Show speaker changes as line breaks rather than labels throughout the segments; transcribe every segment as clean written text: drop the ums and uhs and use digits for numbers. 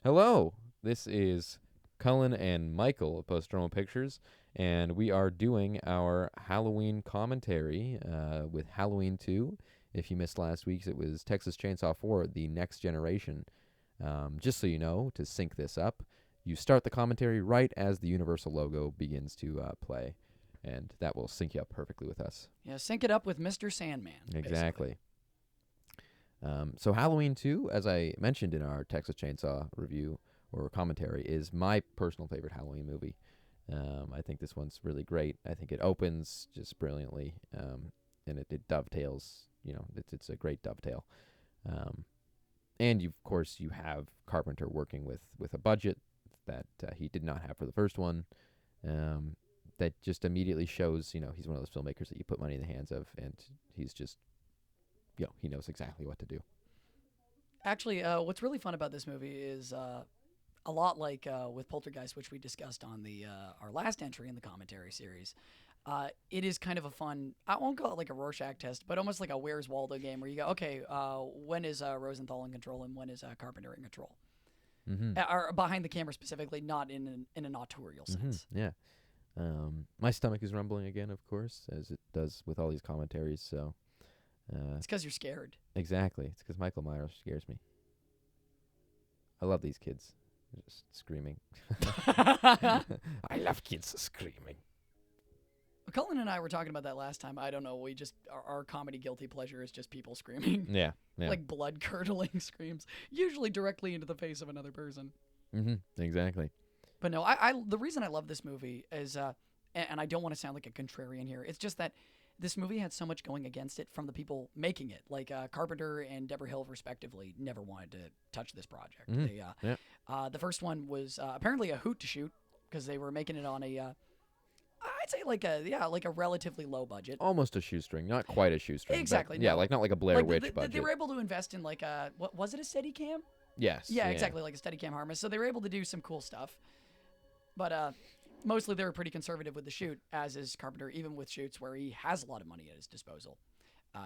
Hello, this is Cullen and Michael of Postromo Pictures, and we are doing our Halloween commentary with Halloween 2. If you missed last week's, it was Texas Chainsaw 4, The Next Generation. Just so you know, to sync this up, you start the commentary right as the Universal logo begins to play, and that will sync you up perfectly with us.
Yeah, sync it up with Mr. Sandman.
Exactly. So Halloween 2, as I mentioned in our Texas Chainsaw review or commentary, is my personal favorite Halloween movie. I think this one's really great. I think it opens just brilliantly, and it dovetails. It's a great dovetail. And of course, you have Carpenter working with a budget that he did not have for the first one. That just immediately shows, he's one of those filmmakers that you put money in the hands of, and he's just, he knows exactly what to do.
Actually, what's really fun about this movie is a lot like with Poltergeist, which we discussed on the our last entry in the commentary series. It is kind of a fun, I won't call it like a Rorschach test, but almost like a Where's Waldo game where you go, okay, when is Rosenthal in control and when is Carpenter in control?
Mm-hmm.
Or behind the camera specifically, not in an autorial sense.
Yeah. My stomach is rumbling again, of course, as it does with all these commentaries, so...
it's because you're scared.
Exactly. It's because Michael Myers scares me. I love these kids. They're just screaming. I love kids screaming.
Cullen and I were talking about that last time. I don't know. We just our comedy guilty pleasure is just people screaming.
Yeah.
Like blood curdling screams, usually directly into the face of another person.
Mm-hmm. Exactly.
But no, I the reason I love this movie is, and I don't want to sound like a contrarian here. It's just that this movie had so much going against it from the people making it. Like Carpenter and Deborah Hill, respectively, never wanted to touch this project.
Mm-hmm.
The first one was apparently a hoot to shoot because they were making it on a, I'd say like a relatively low budget.
Almost a shoestring, not quite a shoestring.
Exactly.
Yeah,
no.
like not like a Blair Witch budget.
They were able to invest in like a, what was it, a Steadicam?
Yes.
Yeah, exactly, like a Steadicam harness. So they were able to do some cool stuff. But mostly they were pretty conservative with the shoot, as is Carpenter, even with shoots where he has a lot of money at his disposal.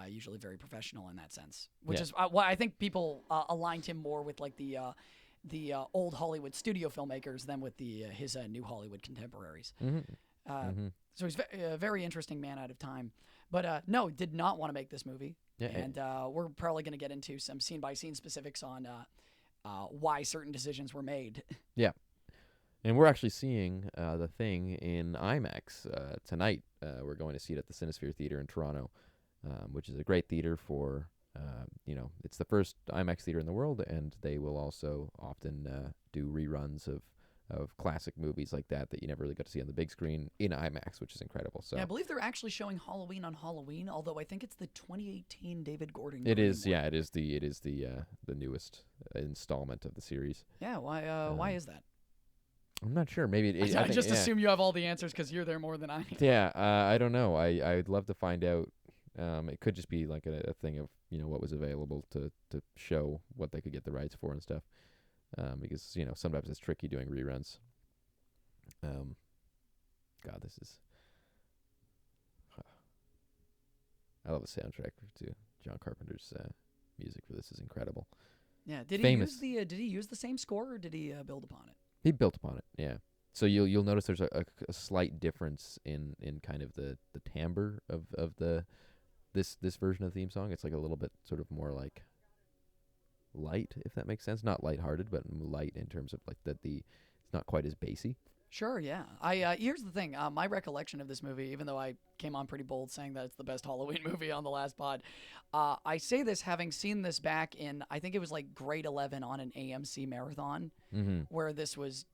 Usually very professional in that sense, which is why I think people aligned him more with like the old Hollywood studio filmmakers than with his new Hollywood contemporaries.
Mm-hmm.
So he's a very interesting man out of time. But no, did not want to make this movie.
Yeah,
and we're probably going to get into some scene-by-scene specifics on why certain decisions were made.
Yeah. And we're actually seeing The Thing in IMAX tonight. We're going to see it at the Cinesphere Theatre in Toronto, which is a great theater for, it's the first IMAX theater in the world, and they will also often do reruns of classic movies like that you never really got to see on the big screen in IMAX, which is incredible. So
yeah, I believe they're actually showing Halloween on Halloween, although I think it's the 2018 David Gordon.
It is, yeah, it is the newest installment of the series.
Yeah, why is that?
I'm not sure. Maybe
I just assume you have all the answers because you're there more than I am.
Yeah, I don't know. I'd love to find out. It could just be like a thing of what was available to show what they could get the rights for and stuff. Because sometimes it's tricky doing reruns. God, this is. I love the soundtrack to John Carpenter's music for this is incredible.
Yeah, did he use the same score or did he build upon it?
He built upon it, yeah. So you'll notice there's a slight difference in kind of the timbre of this version of the theme song. It's like a little bit sort of more like light, if that makes sense. Not lighthearted, but light in terms of like it's not quite as bassy.
Sure, yeah. Here's the thing. My recollection of this movie, even though I came on pretty bold saying that it's the best Halloween movie on the last pod, I say this having seen this back in, I think it was like grade 11 on an AMC marathon, where this was...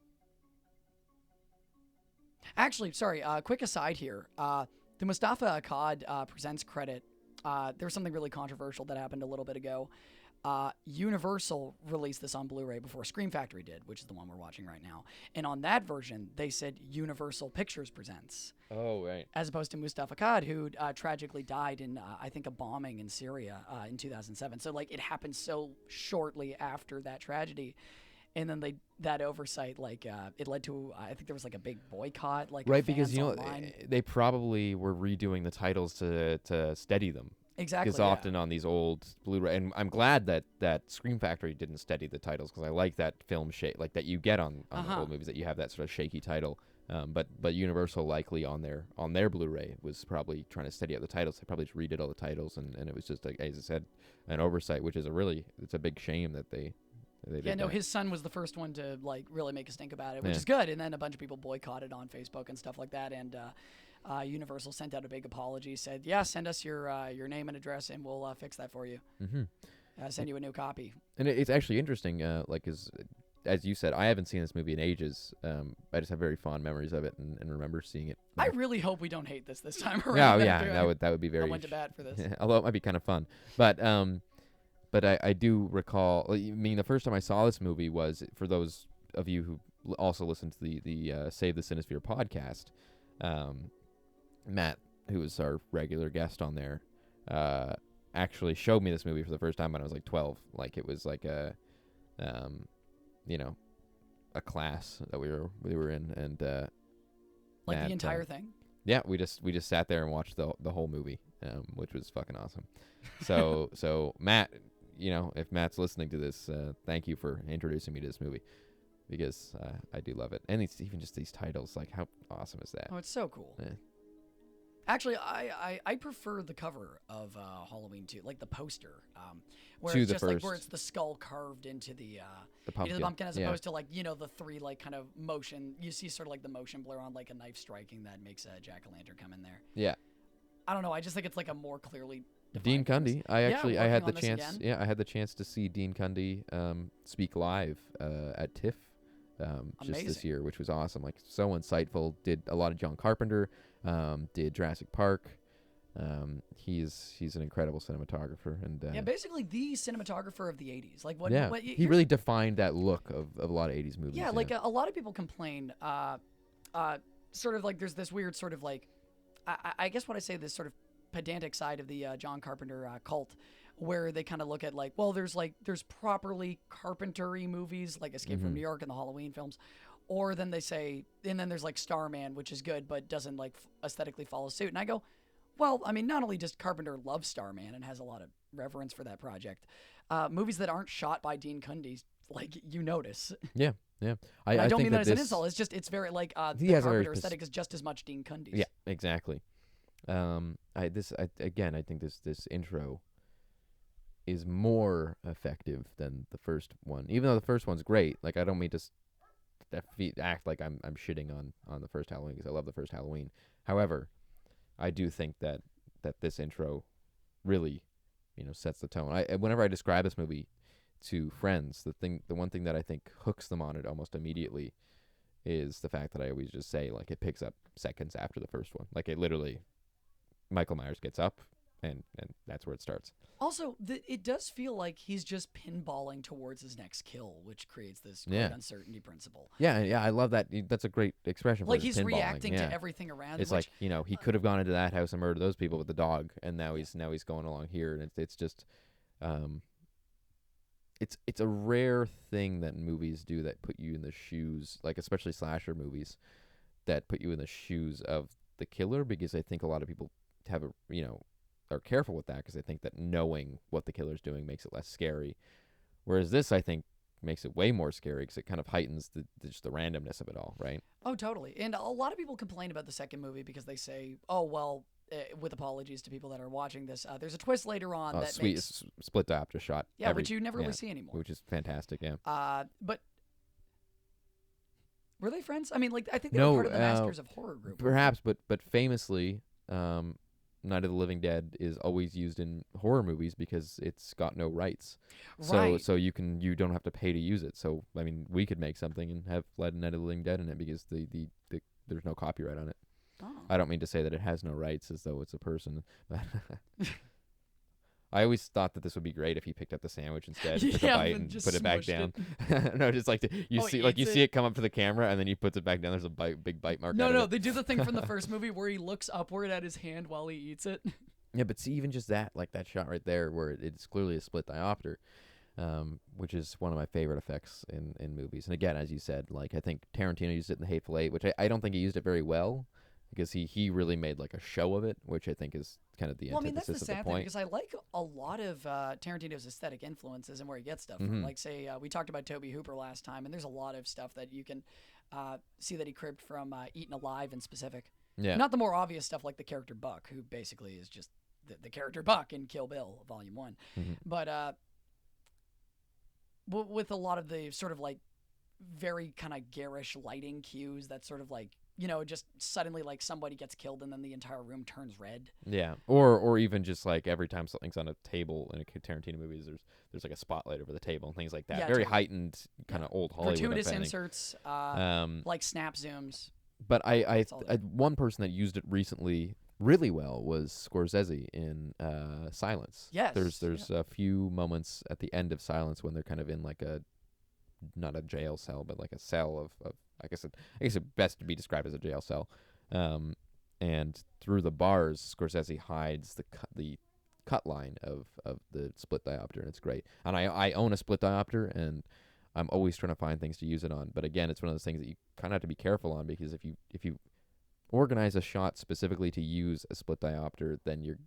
Actually, sorry, quick aside here. The Mustafa Akkad Presents credit, there was something really controversial that happened a little bit ago. Universal released this on Blu-ray before Scream Factory did, which is the one we're watching right now. And on that version, they said Universal Pictures Presents.
Oh, right.
As opposed to Mustafa Akkad, who tragically died in, I think, a bombing in Syria in 2007. So, like, it happened so shortly after that tragedy. And then that oversight, like, it led to, I think there was, like, a big boycott. Like,
right, because,
online.
they probably were redoing the titles to steady them.
Exactly.
Because
Yeah.
often on these old Blu-ray, and I'm glad that Scream Factory didn't steady the titles because I like that film shape, like that you get on the old movies, that you have that sort of shaky title. But Universal likely on their Blu-ray was probably trying to steady out the titles. They probably just redid all the titles, and it was just like, as I said, an oversight, which is it's a big shame that they did
Yeah, no,
that.
his son was the first one to like really make us think about it, which
Yeah.
is good. And then a bunch of people boycotted on Facebook and stuff like that. And Universal sent out a big apology, said, "Yeah, send us your name and address, and we'll fix that for you.
Mm-hmm.
Send you a new copy."
And it's actually interesting, like as you said, I haven't seen this movie in ages. I just have very fond memories of it and remember seeing it.
I really hope we don't hate this time
Yeah,
around.
yeah, that would be very.
I went to bat for this.
Although it might be kind of fun, but I do recall. I mean, the first time I saw this movie was, for those of you who also listen to the Save the Cinesphere podcast. Matt, who was our regular guest on there, actually showed me this movie for the first time when I was like 12. Like, it was like a class that we were in, and
Like
Matt,
the entire thing.
yeah, we just sat there and watched the whole movie, which was fucking awesome. So Matt, if Matt's listening to this, thank you for introducing me to this movie, because I do love it, and it's even just these titles, like, how awesome is that?
Oh, it's so cool.
Yeah.
Actually, I prefer the cover of Halloween 2, like the poster, where
To
it's
the
just like
first.
where it's the skull carved into the
pumpkin,
as
yeah.
opposed to like the three like kind of motion. You see sort of like the motion blur on like a knife striking that makes a jack-o'-lantern come in there.
Yeah.
I don't know. I just think it's like a more clearly
Dean
defined
Cundy.
premise.
I had the
working on this
chance.
again.
Yeah, I had the chance to see Dean Cundy speak live at TIFF just this
Amazing.
year, which was awesome. Like, so insightful. Did a lot of John Carpenter. Did Jurassic Park. He's an incredible cinematographer, and
Yeah, basically the cinematographer of the '80s. Like what?
yeah,
what
he really defined that look of a lot of '80s movies.
Yeah, like a lot of people complain. Sort of like there's this weird sort of like, I guess what I say, this sort of pedantic side of the John Carpenter cult, where they kind of look at like, well, there's properly Carpenter-y movies like Escape from New York and the Halloween films, or then they say, and then there's like Starman, which is good but doesn't like aesthetically follow suit. And I go, well, I mean, not only does Carpenter love Starman and has a lot of reverence for that project, movies that aren't shot by Dean Cundy, like, you notice.
yeah.
I don't
think
mean that as an
this-
insult. It's very like
He
the
has a very
Carpenter aesthetic is just as much Dean Cundy's.
Yeah, exactly. I think this intro is more effective than the first one, even though the first one's great. Like, I don't mean to act like I'm shitting on the first Halloween, because I love the first Halloween. However, I do think that this intro really, sets the tone. Whenever I describe this movie to friends, the one thing that I think hooks them on it almost immediately is the fact that I always just say, like, it picks up seconds after the first one. Like, it literally, Michael Myers gets up, and that's where it starts.
Also, it does feel like he's just pinballing towards his next kill, which creates this great uncertainty principle.
Yeah, I love that. That's a great expression for
Like,
it,
he's
pinballing.
reacting
Yeah.
to everything around
It's
him.
like, he could have gone into that house and murdered those people with the dog, and now he's going along here, and it's just, it's a rare thing that movies do that put you in the shoes, like especially slasher movies, that put you in the shoes of the killer, because I think a lot of people have are careful with that, because they think that knowing what the killer's doing makes it less scary, whereas this, I think, makes it way more scary, because it kind of heightens just the randomness of it all, right?
Oh, totally. And a lot of people complain about the second movie because they say, oh, well, with apologies to people that are watching this, there's a twist later on that
Sweet
makes...
split diopter shot.
Yeah, which you never really see anymore.
Which is fantastic, yeah.
But were they friends? I mean, like, I think they were part of the Masters of Horror group.
Perhaps, but famously, Night of the Living Dead is always used in horror movies because it's got no rights.
Right.
So you don't have to pay to use it. So, I mean, we could make something and have Night of the Living Dead in it because there's no copyright on it.
Oh.
I don't mean to say that it has no rights as though it's a person. I always thought that this would be great if he picked up the sandwich instead, took a bite, and
just
put it back
smushed
down. No, just like you
eats
see it come up to the camera, and then he puts it back down. There's a big bite mark. out of
No,
it.
they do the thing from the first movie where he looks upward at his hand while he eats it.
Yeah, but see, even just that, like that shot right there, where it's clearly a split diopter, which is one of my favorite effects in movies. And again, as you said, like, I think Tarantino used it in The Hateful Eight, which I don't think he used it very well, because he really made like a show of it, which I think is kind of the
Well, I mean, that's
antithesis
the
of the
sad thing
point.
because I like a lot of Tarantino's aesthetic influences and where he gets stuff from.
Mm-hmm.
Like, say, we talked about Tobe Hooper last time, and there's a lot of stuff that you can see that he cribbed from Eaten Alive in specific.
Yeah.
Not the more obvious stuff like the character Buck, who basically is just the character Buck in Kill Bill Volume 1.
Mm-hmm.
But with a lot of the sort of like very kind of garish lighting cues that sort of like, just suddenly like somebody gets killed and then the entire room turns red.
Yeah, or even just like every time something's on a table in a Tarantino movie, there's like a spotlight over the table and things like that.
Yeah,
Very
totally.
heightened kind of old Hollywood.
Gratuitous
I'm finding.
inserts, like snap zooms.
But I
That's all there.
one person that used it recently really well was Scorsese in Silence.
Yes,
There's a few moments at the end of Silence when they're kind of in like not a jail cell, but like a cell of I guess it best to be described as a jail cell. And through the bars, Scorsese hides the cut line of the split diopter, and it's great. And I own a split diopter, and I'm always trying to find things to use it on. But again, it's one of those things that you kind of have to be careful on, because if you organize a shot specifically to use a split diopter, then you're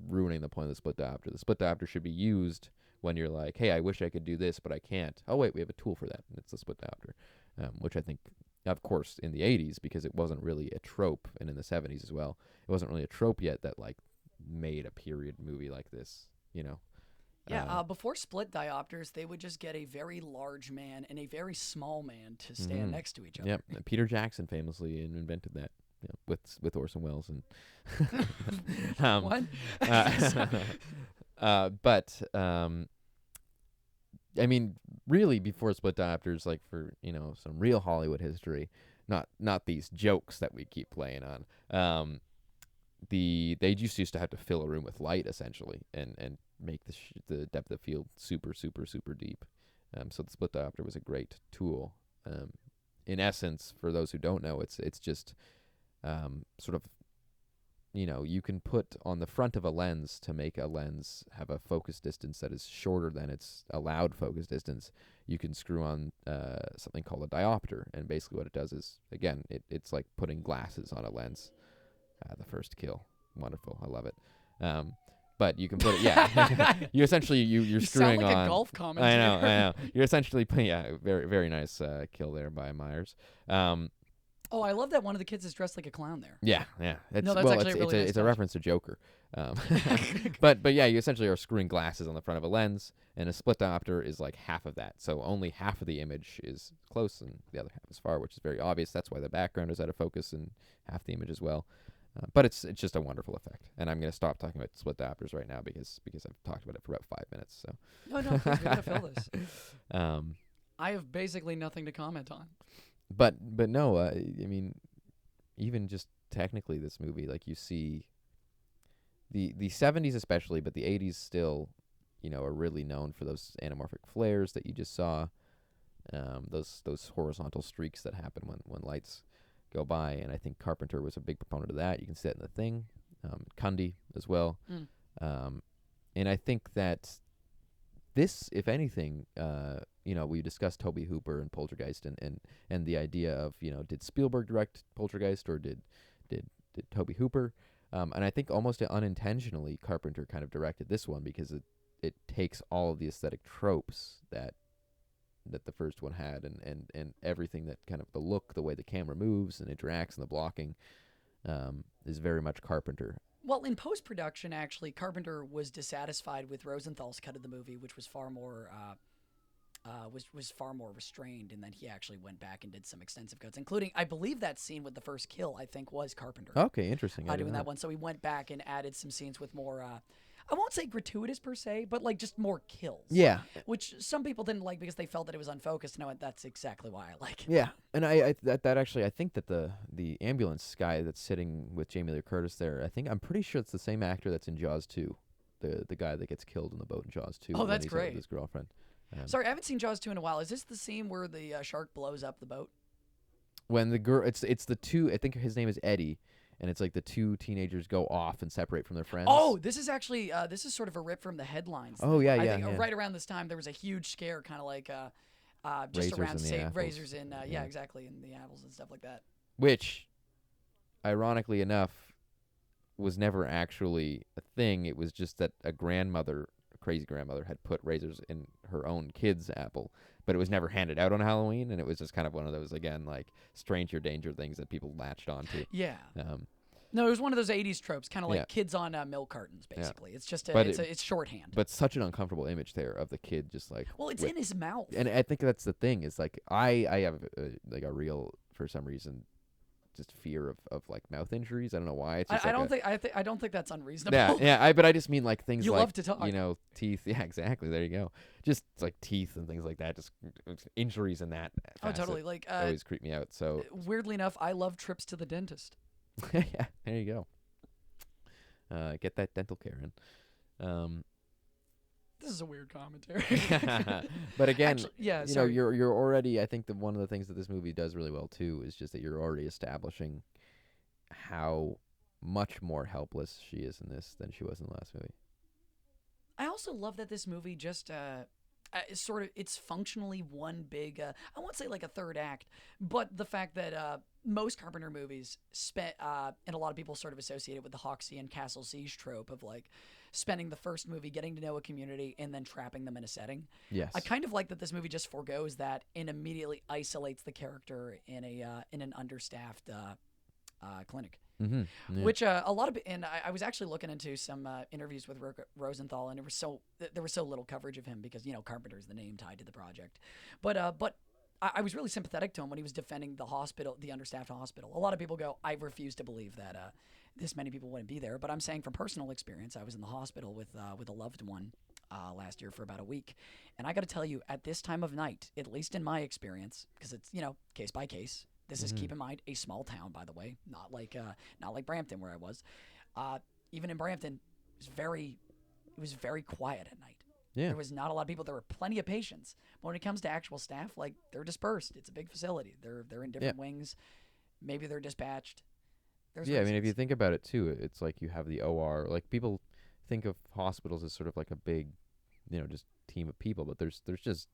ruining the point of the split diopter. The split diopter should be used when you're like, hey, I wish I could do this, but I can't. Oh, wait, we have a tool for that, and it's the split diopter, which I think, of course, in the 80s, because it wasn't really a trope, and in the 70s as well, it wasn't really a trope yet that, like, made a period movie like this,
Yeah, before split diopters, they would just get a very large man and a very small man to stand next to each other.
Yep, Peter Jackson famously invented that, with Orson Welles. And
What?
But I mean, really, before split diopters, like for some real Hollywood history, not these jokes that we keep playing on. They just used to have to fill a room with light essentially, and make the depth of field super super super deep. So the split diopter was a great tool. In essence, for those who don't know, it's just sort of, you can put on the front of a lens to make a lens have a focus distance that is shorter than its allowed focus distance. You can screw on something called a diopter, and basically what it does is, again, it's like putting glasses on a lens. The First Kill, wonderful, I love it. But you can put it, yeah. You essentially you're screwing
sound like
on.
a golf commentator.
I know. You're essentially very very nice kill there by Myers.
Oh, I love that one of the kids is dressed like a clown there.
Yeah.
No, that's actually a really nice
it's a
touch.
reference to Joker. But yeah, you essentially are screwing glasses on the front of a lens, and a split diopter is like half of that. So only half of the image is close, and the other half is far, which is very obvious. That's why the background is out of focus and half the image as well. But it's just a wonderful effect, and I'm going to stop talking about split diopters right now because I've talked about it for about 5 minutes. So
No, please, we gotta fill this. I have basically nothing to comment on.
But no, I mean, even just technically, this movie, like, you see the 70s especially, but the 80s still, are really known for those anamorphic flares that you just saw, those horizontal streaks that happen when lights go by, and I think Carpenter was a big proponent of that. You can see it in The Thing, Cundy as well, and I think that this, if anything, we discussed Tobe Hooper and Poltergeist, and the idea of, did Spielberg direct Poltergeist, or did Tobe Hooper? And I think almost unintentionally Carpenter kind of directed this one, because it takes all of the aesthetic tropes that the first one had, and everything that kind of the look, the way the camera moves and interacts, and the blocking is very much Carpenter.
Well, in post-production, actually, Carpenter was dissatisfied with Rosenthal's cut of the movie, which was far more was far more restrained, and then he actually went back and did some extensive cuts, including, I believe, that scene with the first kill, I think, was Carpenter.
Okay, interesting.
Doing that one. So he went back and added some scenes with more, I won't say gratuitous per se, but like just more kills.
Yeah.
Which some people didn't like because they felt that it was unfocused. No, that's exactly why I like it.
Yeah, and I actually, I think that the ambulance guy that's sitting with Jamie Lee Curtis there, I'm pretty sure it's the same actor that's in Jaws 2, the guy that gets killed in the boat in Jaws 2.
Oh, that's great.
With his girlfriend.
Sorry, I haven't seen Jaws 2 in a while. Is this the scene where the shark blows up the boat?
When the girl, it's the two. I think his name is Eddie, and it's like the two teenagers go off and separate from their friends.
Oh, this is actually this is sort of a rip from the headlines.
Oh yeah,
I think right around this time there was a huge scare, kind of like just
Razors
around
in the apples.
razors in exactly, in the apples and stuff like that.
Which, ironically enough, was never actually a thing. It was just that a crazy grandmother, had put razors in her own kid's apple, but it was never handed out on Halloween, and it was just kind of one of those, again, like stranger danger things that people latched onto.
Yeah.
Um,
No, it was one of those '80s tropes, kind of like
Yeah.
kids on milk cartons, basically. It's just
But
it's shorthand.
but such an uncomfortable image there of the kid just like.
Well, it's
with-
in his mouth.
and I think that's the thing is like I have like a real, for some reason, just fear of like mouth injuries. I don't know why. It's just
I
like
don't think that's unreasonable.
yeah. But I just mean like things
You
like
love to talk.
teeth. Yeah, exactly. There you go. Just like teeth and things like that. Just injuries in that.
Oh,
facet
totally. Like
always creep me out. So
weirdly enough, I love trips to the dentist.
yeah, there you go. Get that dental care in.
This is a weird commentary.
But again,
Actually, yeah,
you
sorry.
know, you're already. I think that one of the things that this movie does really well too is just that you're already establishing how much more helpless she is in this than she was in the last movie.
I also love that this movie just is sort of, it's functionally one big I won't say like a third act, but the fact that most Carpenter movies and a lot of people sort of associate it with the Hoxie and Castle Siege trope of like spending the first movie getting to know a community and then trapping them in a setting.
Yes.
I kind of like that this movie just forgoes that and immediately isolates the character in an understaffed clinic.
Mm-hmm. Yeah.
Which a lot of, and I was actually looking into some interviews with Rosenthal, and there was so little coverage of him because Carpenter's the name tied to the project, but I was really sympathetic to him when he was defending the understaffed hospital. A lot of people go, I refuse to believe that this many people wouldn't be there, but I'm saying from personal experience, I was in the hospital with a loved one last year for about a week, and I got to tell you, at this time of night, at least in my experience, because it's case by case. This is, keep in mind, a small town, by the way, not like Brampton where I was. Even in Brampton, it was very quiet at night.
Yeah.
There was not a lot of people. There were plenty of patients. But when it comes to actual staff, like they're dispersed. It's a big facility. They're in different wings. Maybe they're dispatched. There's
I mean, if you
reasons.
think about it too, it's like you have the OR. Like people think of hospitals as sort of like a big, just team of people, but there's just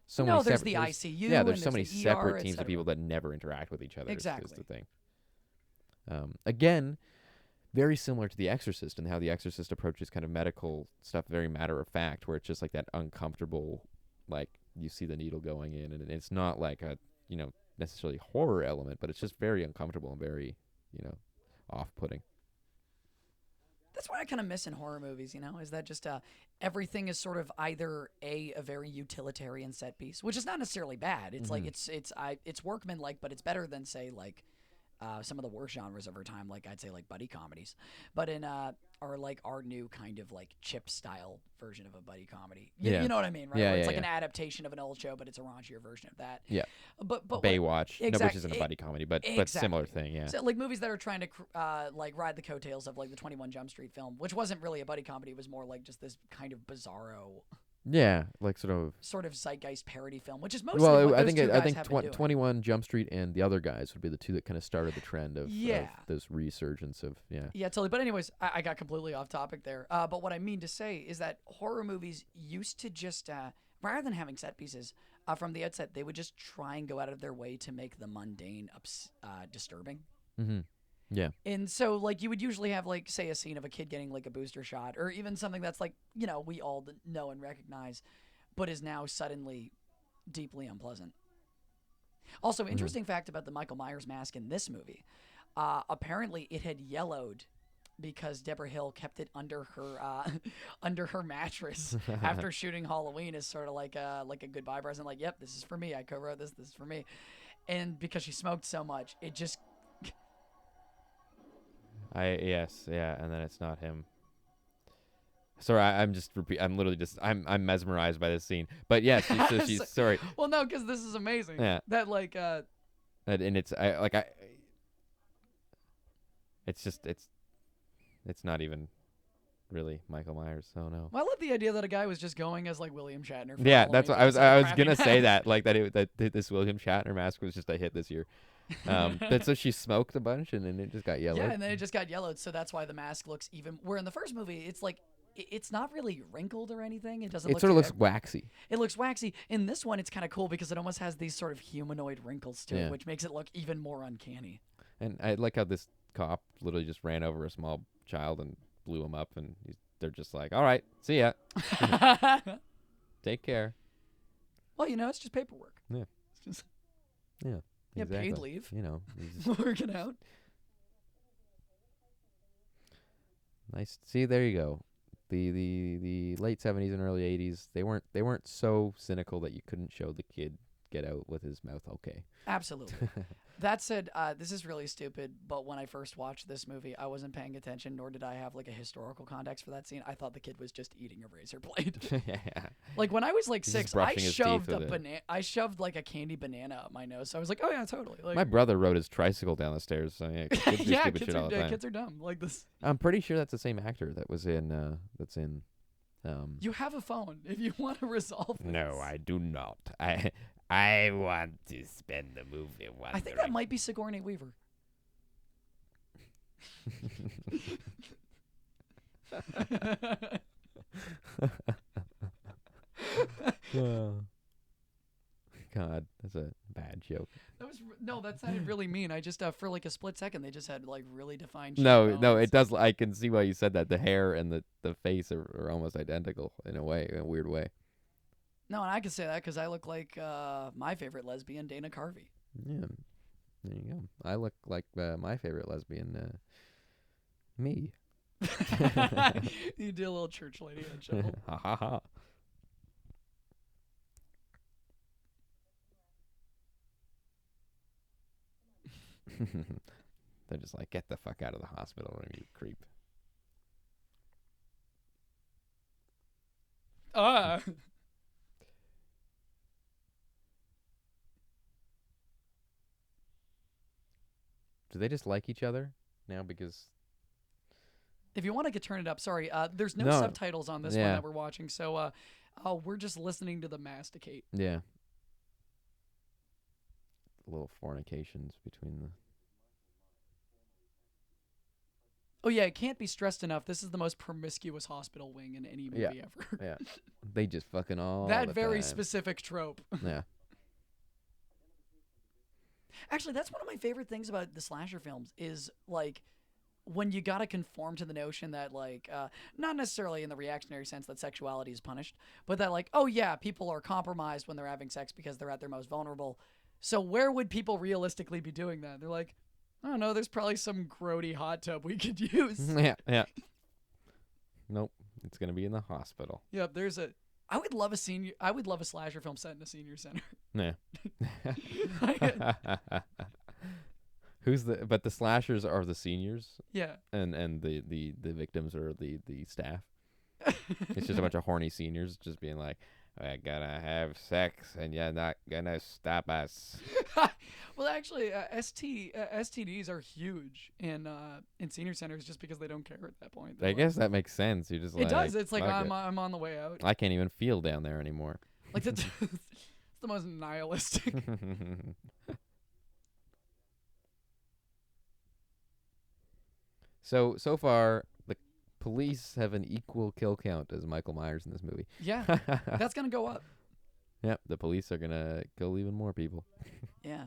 so many.
No, there's
separate,
the ICU.
Yeah, there's
and
so many
the ER,
separate
et
teams of
cetera.
people that never interact with each other.
Exactly.
Is the thing. Again, very similar to The Exorcist and how The Exorcist approaches kind of medical stuff very matter of fact, where it's just like that uncomfortable, like you see the needle going in, and it's not like a necessarily horror element, but it's just very uncomfortable and very off-putting.
That's what I kind of miss in horror movies, is that just everything is sort of either a very utilitarian set piece, which is not necessarily bad. It's like it's workmanlike, but it's better than say like some of the worst genres of our time, like I'd say like buddy comedies, but in or like our new kind of like chip style version of a buddy comedy. You know what I mean, right?
Yeah,
Where it's
yeah,
like
yeah.
an adaptation of an old show, but it's a raunchier version of that.
Yeah.
But
Baywatch, which
Exact-
isn't a buddy comedy, but
exactly.
similar thing, yeah.
So like movies that are trying to like ride the coattails of like the 21 Jump Street film, which wasn't really a buddy comedy, it was more like just this kind of bizarro
Yeah, like
sort of zeitgeist parody film, which is mostly
well,
what
I
those
think
two
I
guys
think
have been doing.
21 Jump Street and The Other Guys would be the two that kind of started the trend of this resurgence of
Yeah, totally. But anyways, I got completely off topic there. But what I mean to say is that horror movies used to just, rather than having set pieces from the outset, they would just try and go out of their way to make the mundane disturbing.
Mm-hmm. Yeah.
And so, like, you would usually have, like, say, a scene of a kid getting, like, a booster shot, or even something that's, like, we all know and recognize, but is now suddenly deeply unpleasant. Also, interesting fact about the Michael Myers mask in this movie. Apparently, it had yellowed because Deborah Hill kept it under her mattress after shooting Halloween as sort of like a goodbye present. Like, yep, this is for me. I co-wrote this. This is for me. And because she smoked so much, it just...
Yes, yeah, and then it's not him. Sorry, I'm literally just I'm mesmerized by this scene. But yes, she's sorry.
Well, no, because this is amazing.
Yeah.
That like
And it's it's not even really Michael Myers. So no.
Well, I love the idea that a guy was just going as like William Shatner. For
Yeah,
Halloween
that's what
because of
I
the
was
crappy
gonna say
mask.
that like that this William Shatner mask was just a hit this year. But so she smoked a bunch and then it just got yellowed.
Yeah, and then it just got yellowed, so that's why the mask looks even. Where in the first movie, it's like it's not really wrinkled or anything. It doesn't.
It
Look
sort of
too
looks waxy.
It looks waxy. In this one, it's kind of cool because it almost has these sort of humanoid wrinkles to
Yeah.
it, which makes it look even more uncanny.
And I like how this cop literally just ran over a small child and blew him up, and they're just like, all right, see ya, take care.
Well, it's just paperwork.
Yeah.
It's just
Yeah, exactly.
paid leave.
He's
Working out.
nice. See, there you go. The late 70s and early 80s, they weren't so cynical that you couldn't show the kid get out with his mouth okay.
Absolutely. That said, this is really stupid, but when I first watched this movie, I wasn't paying attention, nor did I have like a historical context for that scene. I thought the kid was just eating a razor blade.
Yeah.
Like when I was like
He's just
6, I
brushing his
shoved
teeth
a
with it.
banana. I shoved like a candy banana up my nose. So I was like, oh yeah, totally. Like,
My brother rode his tricycle down the stairs. So yeah, kids do
yeah,
stupid shit all the time.
kids are dumb. Like this.
I'm pretty sure that's the same actor that was in
You have a phone if you want to resolve this.
No, I do not. I want to spend the movie wondering.
I think that might be Sigourney Weaver.
God, that's a bad joke.
That sounded really mean. I just for like a split second they just had like really defined.
No,
cheekbones.
it does. I can see why you said that. The hair and the face are almost identical in a way, in a weird way.
No, and I can say that because I look like my favorite lesbian, Dana Carvey.
Yeah, there you go. I look like my favorite lesbian, me.
You do a little church lady and chuckle.
Ha ha ha. They're just like, get the fuck out of the hospital, you creep. Do they just like each other now? Because
if you want to turn it up, sorry, there's no
No.
subtitles on this one
Yeah.
that we're watching, so we're just listening to the masticate.
yeah, little fornications between the.
Oh yeah, it can't be stressed enough. This is the most promiscuous hospital wing in any movie
Yeah.
ever.
Yeah, they just fucking all
That
the
very
time.
specific trope.
Yeah.
Actually, that's one of my favorite things about the slasher films is like when you gotta conform to the notion that like not necessarily in the reactionary sense that sexuality is punished, but that like, oh yeah, people are compromised when they're having sex because they're at their most vulnerable. So where would people realistically be doing that? They're like, I don't know, there's probably some grody hot tub we could use.
Yeah. Nope, it's gonna be in the hospital.
Yep, I would love a slasher film set in a senior center.
Yeah. But the slashers are the seniors,
Yeah.
and the victims are the staff. It's just a bunch of horny seniors just being like, we're gonna have sex and you're not gonna stop us.
Well, actually, STDs are huge in senior centers just because they don't care at that point.
I guess that makes sense. You're just like,
It does. It's like
fuck it.
I'm on the way out.
I can't even feel down there anymore.
Like it's the most nihilistic.
So far, the police have an equal kill count as Michael Myers in this movie.
Yeah, that's gonna go up.
Yep, the police are gonna kill even more people.
Yeah.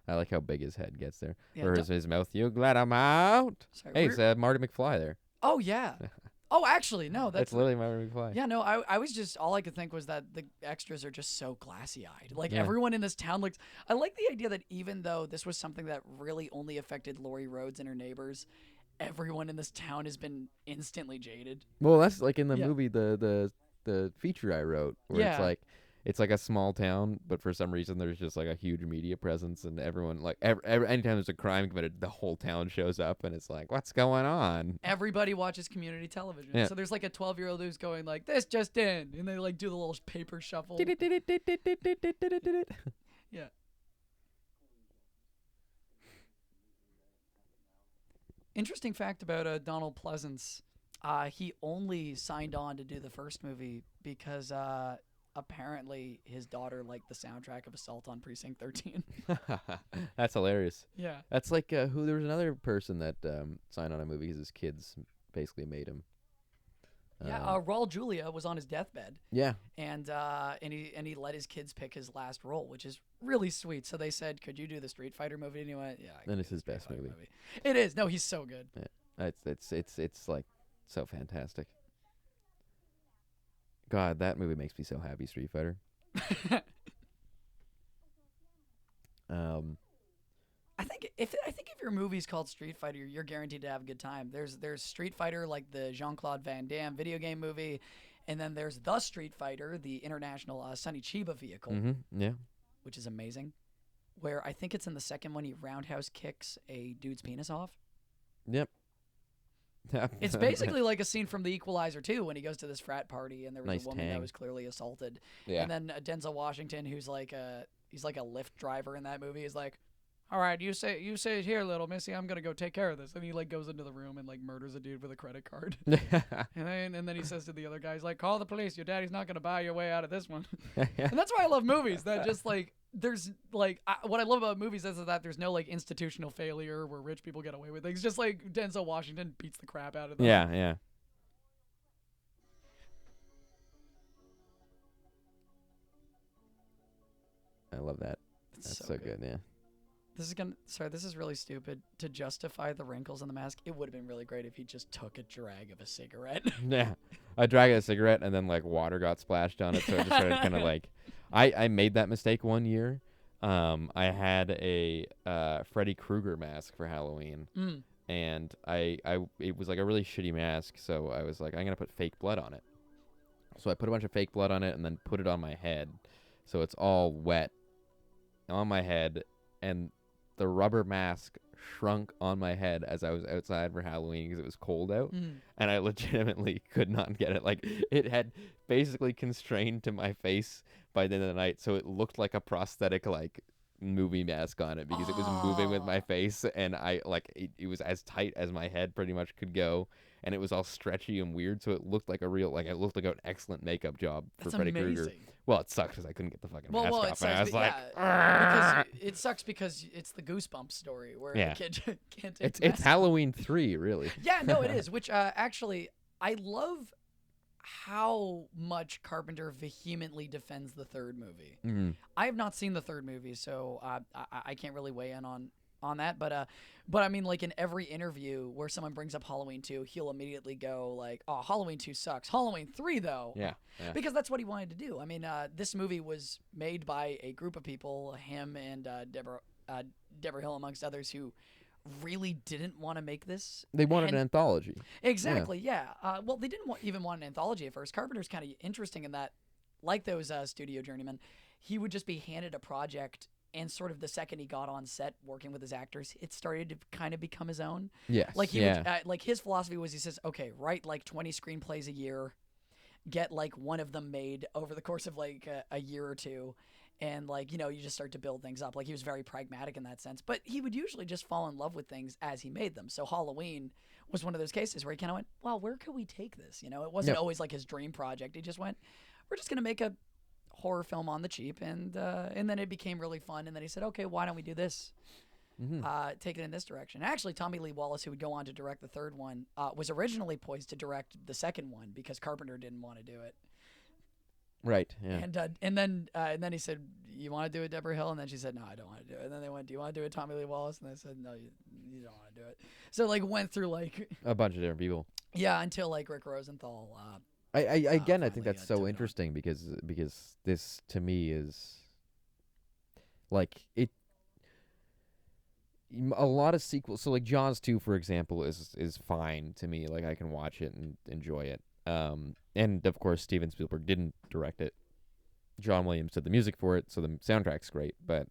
I like how big his head gets there.
Yeah,
Or his mouth. You let him out.
Sorry,
Hey, it's Marty McFly there.
oh yeah. Oh, actually, no.
That's literally Marty McFly.
Yeah, no, I was just, all I could think was that the extras are just so glassy-eyed. Like,
Yeah.
everyone in this town looks, I like the idea that even though this was something that really only affected Laurie Rhodes and her neighbors, everyone in this town has been instantly jaded.
Well, that's like in the
Yeah.
movie, the feature I wrote, where
Yeah.
it's like a small town, but for some reason there's just like a huge media presence, and everyone like anytime there's a crime committed, the whole town shows up, and it's like, what's going on?
Everybody watches community television.
Yeah.
So there's like a 12-year-old who's going like, this just in, and they like do the little paper shuffle. Yeah. Interesting fact about Donald Pleasance, he only signed on to do the first movie because apparently his daughter liked the soundtrack of Assault on Precinct 13.
That's hilarious.
Yeah.
That's like who there was another person that signed on a movie because his kids basically made him.
Yeah, Raul Julia was on his deathbed,
Yeah.
and he let his kids pick his last role, which is really sweet. So they said, "Could you do the Street Fighter movie?" And he went, "Yeah, I can
And
do
it's
the
his
Street
best
Fighter
movie.
It is. No, he's so good.
Yeah. It's like so fantastic. God, that movie makes me so happy. Street Fighter. Um,
I think if your movie's called Street Fighter, you're guaranteed to have a good time. There's Street Fighter, like the Jean-Claude Van Damme video game movie, and then there's the Street Fighter, the international Sonny Chiba vehicle,
Yeah.
which is amazing. Where I think it's in the second one, he roundhouse kicks a dude's penis off.
Yep.
It's basically like a scene from The Equalizer 2 when he goes to this frat party and there was
Nice
a woman
tang.
that was clearly assaulted.
Yeah.
And then Denzel Washington, who's like he's like a Lyft driver in that movie, is like, "All right, you say here, little missy, I'm gonna go take care of this." And he like goes into the room and like murders a dude with a credit card. and then he says to the other guy, he's like, "Call the police. Your daddy's not gonna buy your way out of this one." And that's why I love movies that just like there's like what I love about movies is that there's no like institutional failure where rich people get away with things. Just like Denzel Washington beats the crap out of them.
Yeah. I love that.
It's
That's
so
so
good.
good. Yeah.
This is really stupid. To justify the wrinkles on the mask, it would have been really great if he just took a drag of a cigarette.
Yeah. I drank a cigarette and then like water got splashed on it, so it just started kind of like. I made that mistake one year. I had a Freddy Krueger mask for Halloween, and it was like a really shitty mask, so I was like, I'm gonna put fake blood on it. So I put a bunch of fake blood on it and then put it on my head, so it's all wet on my head, and the rubber mask shrunk on my head as I was outside for Halloween because it was cold out, and I legitimately could not get it. Like, it had basically constrained to my face by the end of the night, so it looked like a prosthetic, like, movie mask on it because it was moving with my face, and it was as tight as my head pretty much could go, and it was all stretchy and weird, so it looked like it looked like an excellent makeup job for
That's
Freddy
amazing.
Krueger. Well, it sucks because I couldn't get the fucking mask
Well,
off,
it
and
sucks.
I was like,
because it sucks because it's the Goosebumps story where the kid can't take.
It's Halloween 3, really.
Yeah, no, it is. Which actually, I love how much Carpenter vehemently defends the third movie. I have not seen the third movie, so I can't really weigh in on that. But I mean, like in every interview where someone brings up Halloween 2, he'll immediately go like, "Oh, Halloween 2 sucks. Halloween 3 though."
Yeah.
Because that's what he wanted to do. I mean, this movie was made by a group of people, him and Deborah Hill amongst others, who really didn't want to make this.
They wanted an anthology.
Exactly, yeah. Well, they didn't even want an anthology at first. Carpenter's kind of interesting in that, like those studio journeymen, he would just be handed a project, and sort of the second he got on set working with his actors, it started to kind of become his own.
Yes.
Like like his philosophy was, he says, "Okay, write like 20 screenplays a year, get like one of them made over the course of like a year or two." And, like, you just start to build things up. Like, he was very pragmatic in that sense. But he would usually just fall in love with things as he made them. So Halloween was one of those cases where he kind of went, well, where could we take this? It wasn't always like his dream project. He just went, we're just going to make a horror film on the cheap. And then it became really fun. And then he said, okay, why don't we do this? Take it in this direction. Actually, Tommy Lee Wallace, who would go on to direct the third one, was originally poised to direct the second one because Carpenter didn't want to do it.
Right. Yeah.
And then he said, "You want to do it, Deborah Hill?" And then she said, "No, I don't want to do it." And then they went, "Do you want to do it, Tommy Lee Wallace?" And they said, "No, you don't want to do it." So like went through like
a bunch of different people.
Yeah, until like Rick Rosenthal.
I think
finally,
that's
took
so
it
interesting because this to me is like it. A lot of sequels. So like Jaws 2, for example, is fine to me. Like I can watch it and enjoy it. And of course Steven Spielberg didn't direct it. John Williams did the music for it, so the soundtrack's great, but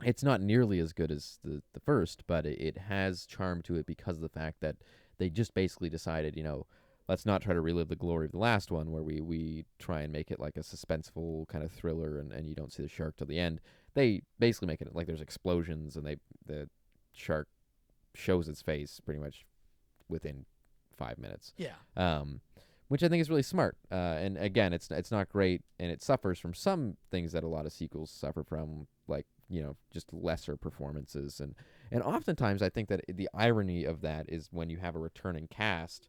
it's not nearly as good as the first, but it has charm to it because of the fact that they just basically decided, let's not try to relive the glory of the last one where we try and make it like a suspenseful kind of thriller and you don't see the shark till the end. They basically make it like there's explosions and the shark shows its face pretty much within 5 minutes.
Yeah.
Which I think is really smart. And again, it's not great, and it suffers from some things that a lot of sequels suffer from, like just lesser performances, and oftentimes I think that the irony of that is when you have a returning cast,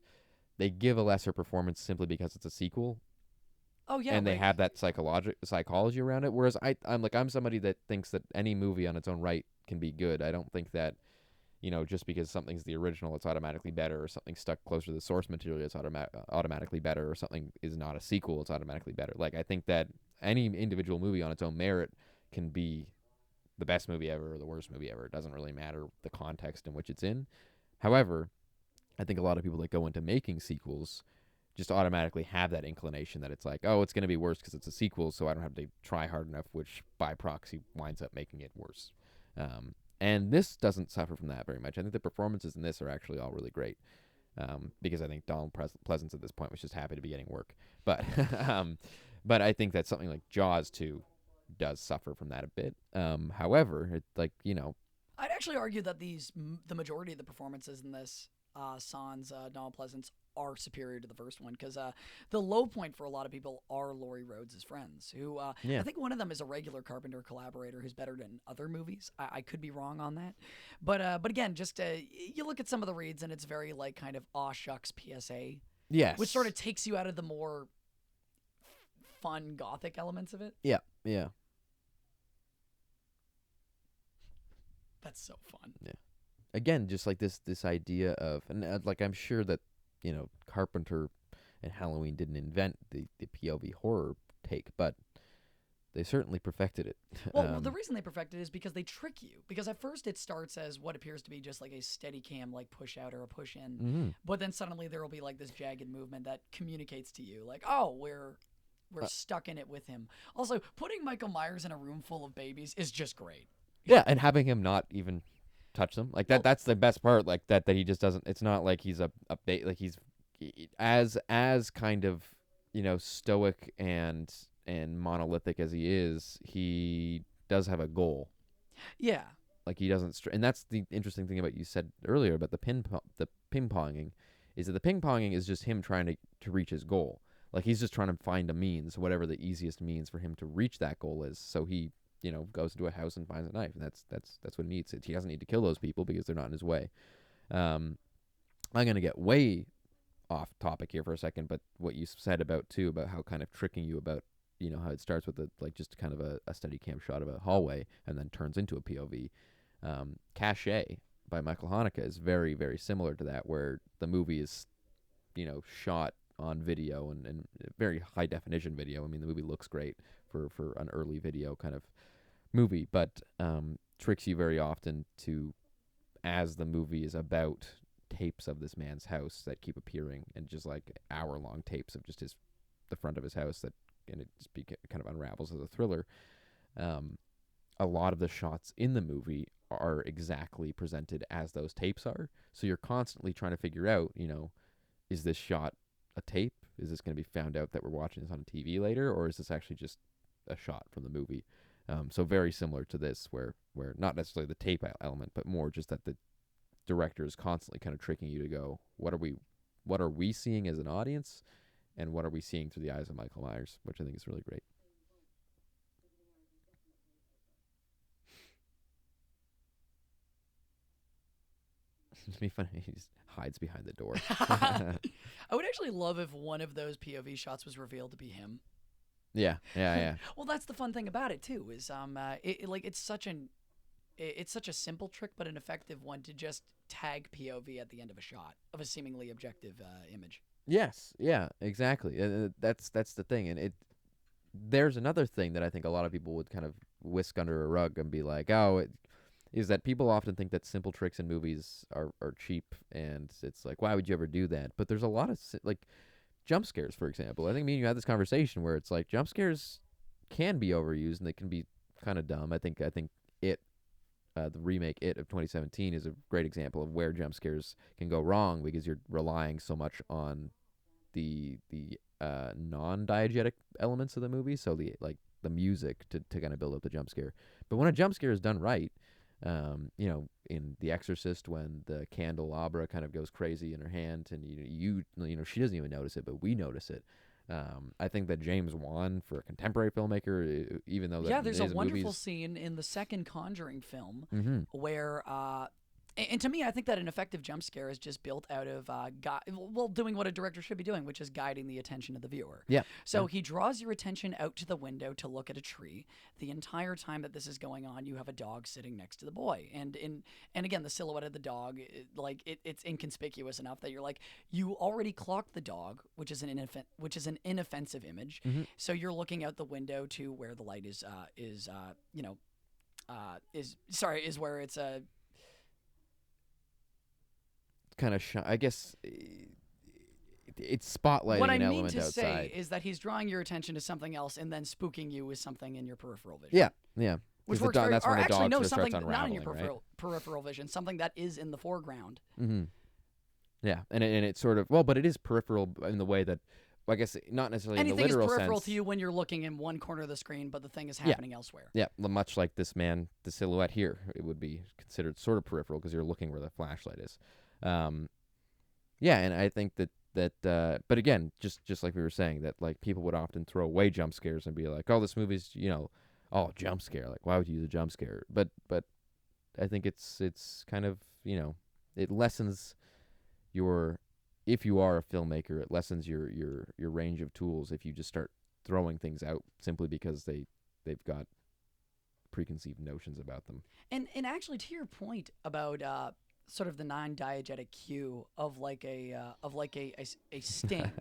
they give a lesser performance simply because it's a sequel,
Oh yeah,
and they
like
have that psychology around it. Whereas I'm somebody that thinks that any movie on its own right can be good. I don't think that, just because something's the original, it's automatically better, or something stuck closer to the source material, it's automatically better, or something is not a sequel, it's automatically better. Like, I think that any individual movie on its own merit can be the best movie ever or the worst movie ever. It doesn't really matter the context in which it's in. However, I think a lot of people that go into making sequels just automatically have that inclination that it's like, oh, it's going to be worse because it's a sequel, so I don't have to try hard enough, which by proxy winds up making it worse. And this doesn't suffer from that very much. I think the performances in this are actually all really great, because I think Donald Pleasance at this point was just happy to be getting work. But but I think that something like Jaws 2 does suffer from that a bit. However, it,
I'd actually argue that the majority of the performances in this, Sans, Donald Pleasance, are superior to the first one, because the low point for a lot of people are Laurie Rhodes' friends, who
yeah,
I think one of them is a regular Carpenter collaborator who's better than other movies. I could be wrong on that, but again, just you look at some of the reads and it's very like kind of aw shucks PSA, which sort
yes,
of takes you out of the more fun gothic elements of it.
yeah, yeah,
That's so fun.
yeah. Again, just like this idea of, and like, I'm sure that Carpenter and Halloween didn't invent the POV horror take, but they certainly perfected it.
Well, the reason they perfect it is because they trick you. Because at first it starts as what appears to be just like a steady cam, like push out or a push in, but then suddenly there will be like this jagged movement that communicates to you, like, oh, we're stuck in it with him. Also, putting Michael Myers in a room full of babies is just great.
Yeah, and having him not even touch them, like,
Well,
that's the best part. Like, that he just doesn't. It's not like he's like he's as kind of stoic and monolithic as he is. He does have a goal.
yeah,
Like, he doesn't, and that's the interesting thing about you said earlier about the ping ponging, is that the ping ponging is just him trying to reach his goal. Like, he's just trying to find a means, whatever the easiest means for him to reach that goal is. So he goes into a house and finds a knife, and that's what he needs. He doesn't need to kill those people because they're not in his way. I'm gonna get way off topic here for a second, but what you said about how kind of tricking you about how it starts with just kind of a steady cam shot of a hallway and then turns into a POV. Cache by Michael Haneke is very, very similar to that, where the movie is shot on video and very high definition video. I mean, the movie looks great for an early video kind of movie, but tricks you very often to, as the movie is about tapes of this man's house that keep appearing, and just like hour-long tapes of just the front of his house, and it just kind of unravels as a thriller. A lot of the shots in the movie are exactly presented as those tapes are, so you're constantly trying to figure out, is this shot a tape? Is this going to be found out that we're watching this on TV later, or is this actually just a shot from the movie? So very similar to this, where not necessarily the tape element, but more just that the director is constantly kind of tricking you to go, what are we seeing as an audience, and what are we seeing through the eyes of Michael Myers, which I think is really great. It'd be funny. He just hides behind the door.
I would actually love if one of those POV shots was revealed to be him.
Yeah, yeah, yeah.
Well, that's the fun thing about it too. Is it's such a simple trick, but an effective one, to just tag POV at the end of a shot of a seemingly objective image.
Yes, yeah, exactly. That's the thing, and there's another thing that I think a lot of people would kind of whisk under a rug and be like, oh, is that people often think that simple tricks in movies are cheap, and it's like, why would you ever do that? But there's a lot of like jump scares, for example. I think me and you had this conversation where it's like jump scares can be overused and they can be kind of dumb. I think it the remake It of 2017 is a great example of where jump scares can go wrong, because you're relying so much on the non-diegetic elements of the movie, so the music to kind of build up the jump scare. But when a jump scare is done right, in The Exorcist, when the candelabra kind of goes crazy in her hand, and she doesn't even notice it, but we notice it. I think that James Wan, for a contemporary filmmaker, even though
there's a wonderful scene in the second Conjuring film
mm-hmm.
where And to me, I think that an effective jump scare is just built out of doing what a director should be doing, which is guiding the attention of the viewer.
Yeah.
So he draws your attention out to the window to look at a tree. The entire time that this is going on, you have a dog sitting next to the boy, and again, the silhouette of the dog, it's inconspicuous enough that you're like, you already clocked the dog, which is an inoffensive image. So you're looking out the window to where the light is where it's a
kind of I guess it's spotlighting
what I
an
mean
element
to
outside.
say is that he's drawing your attention to something else and then spooking you with something in your peripheral vision.
Yeah.
Which
'Cause
works very,
that's
or
when the
actually,
dog
no,
sort of starts
something not in
unraveling,
your
right?
peripheral vision, something that is in the foreground.
Yeah, and it's sort of but it is peripheral in the way that, I guess, not necessarily
Anything
in the literal
is peripheral
sense.
to you when you're looking in one corner of the screen, but the thing is happening elsewhere.
Yeah, much like this man, the silhouette here, it would be considered sort of peripheral because you're looking where the flashlight is. Yeah, and I think that but again, just like we were saying, that like people would often throw away jump scares and be like, oh, this movie's jump scare, like why would you use a jump scare? But I think it's kind of it lessens your, if you are a filmmaker, it lessens your range of tools if you just start throwing things out simply because they've got preconceived notions about them.
And actually, to your point about sort of the non-diegetic cue of like a sting.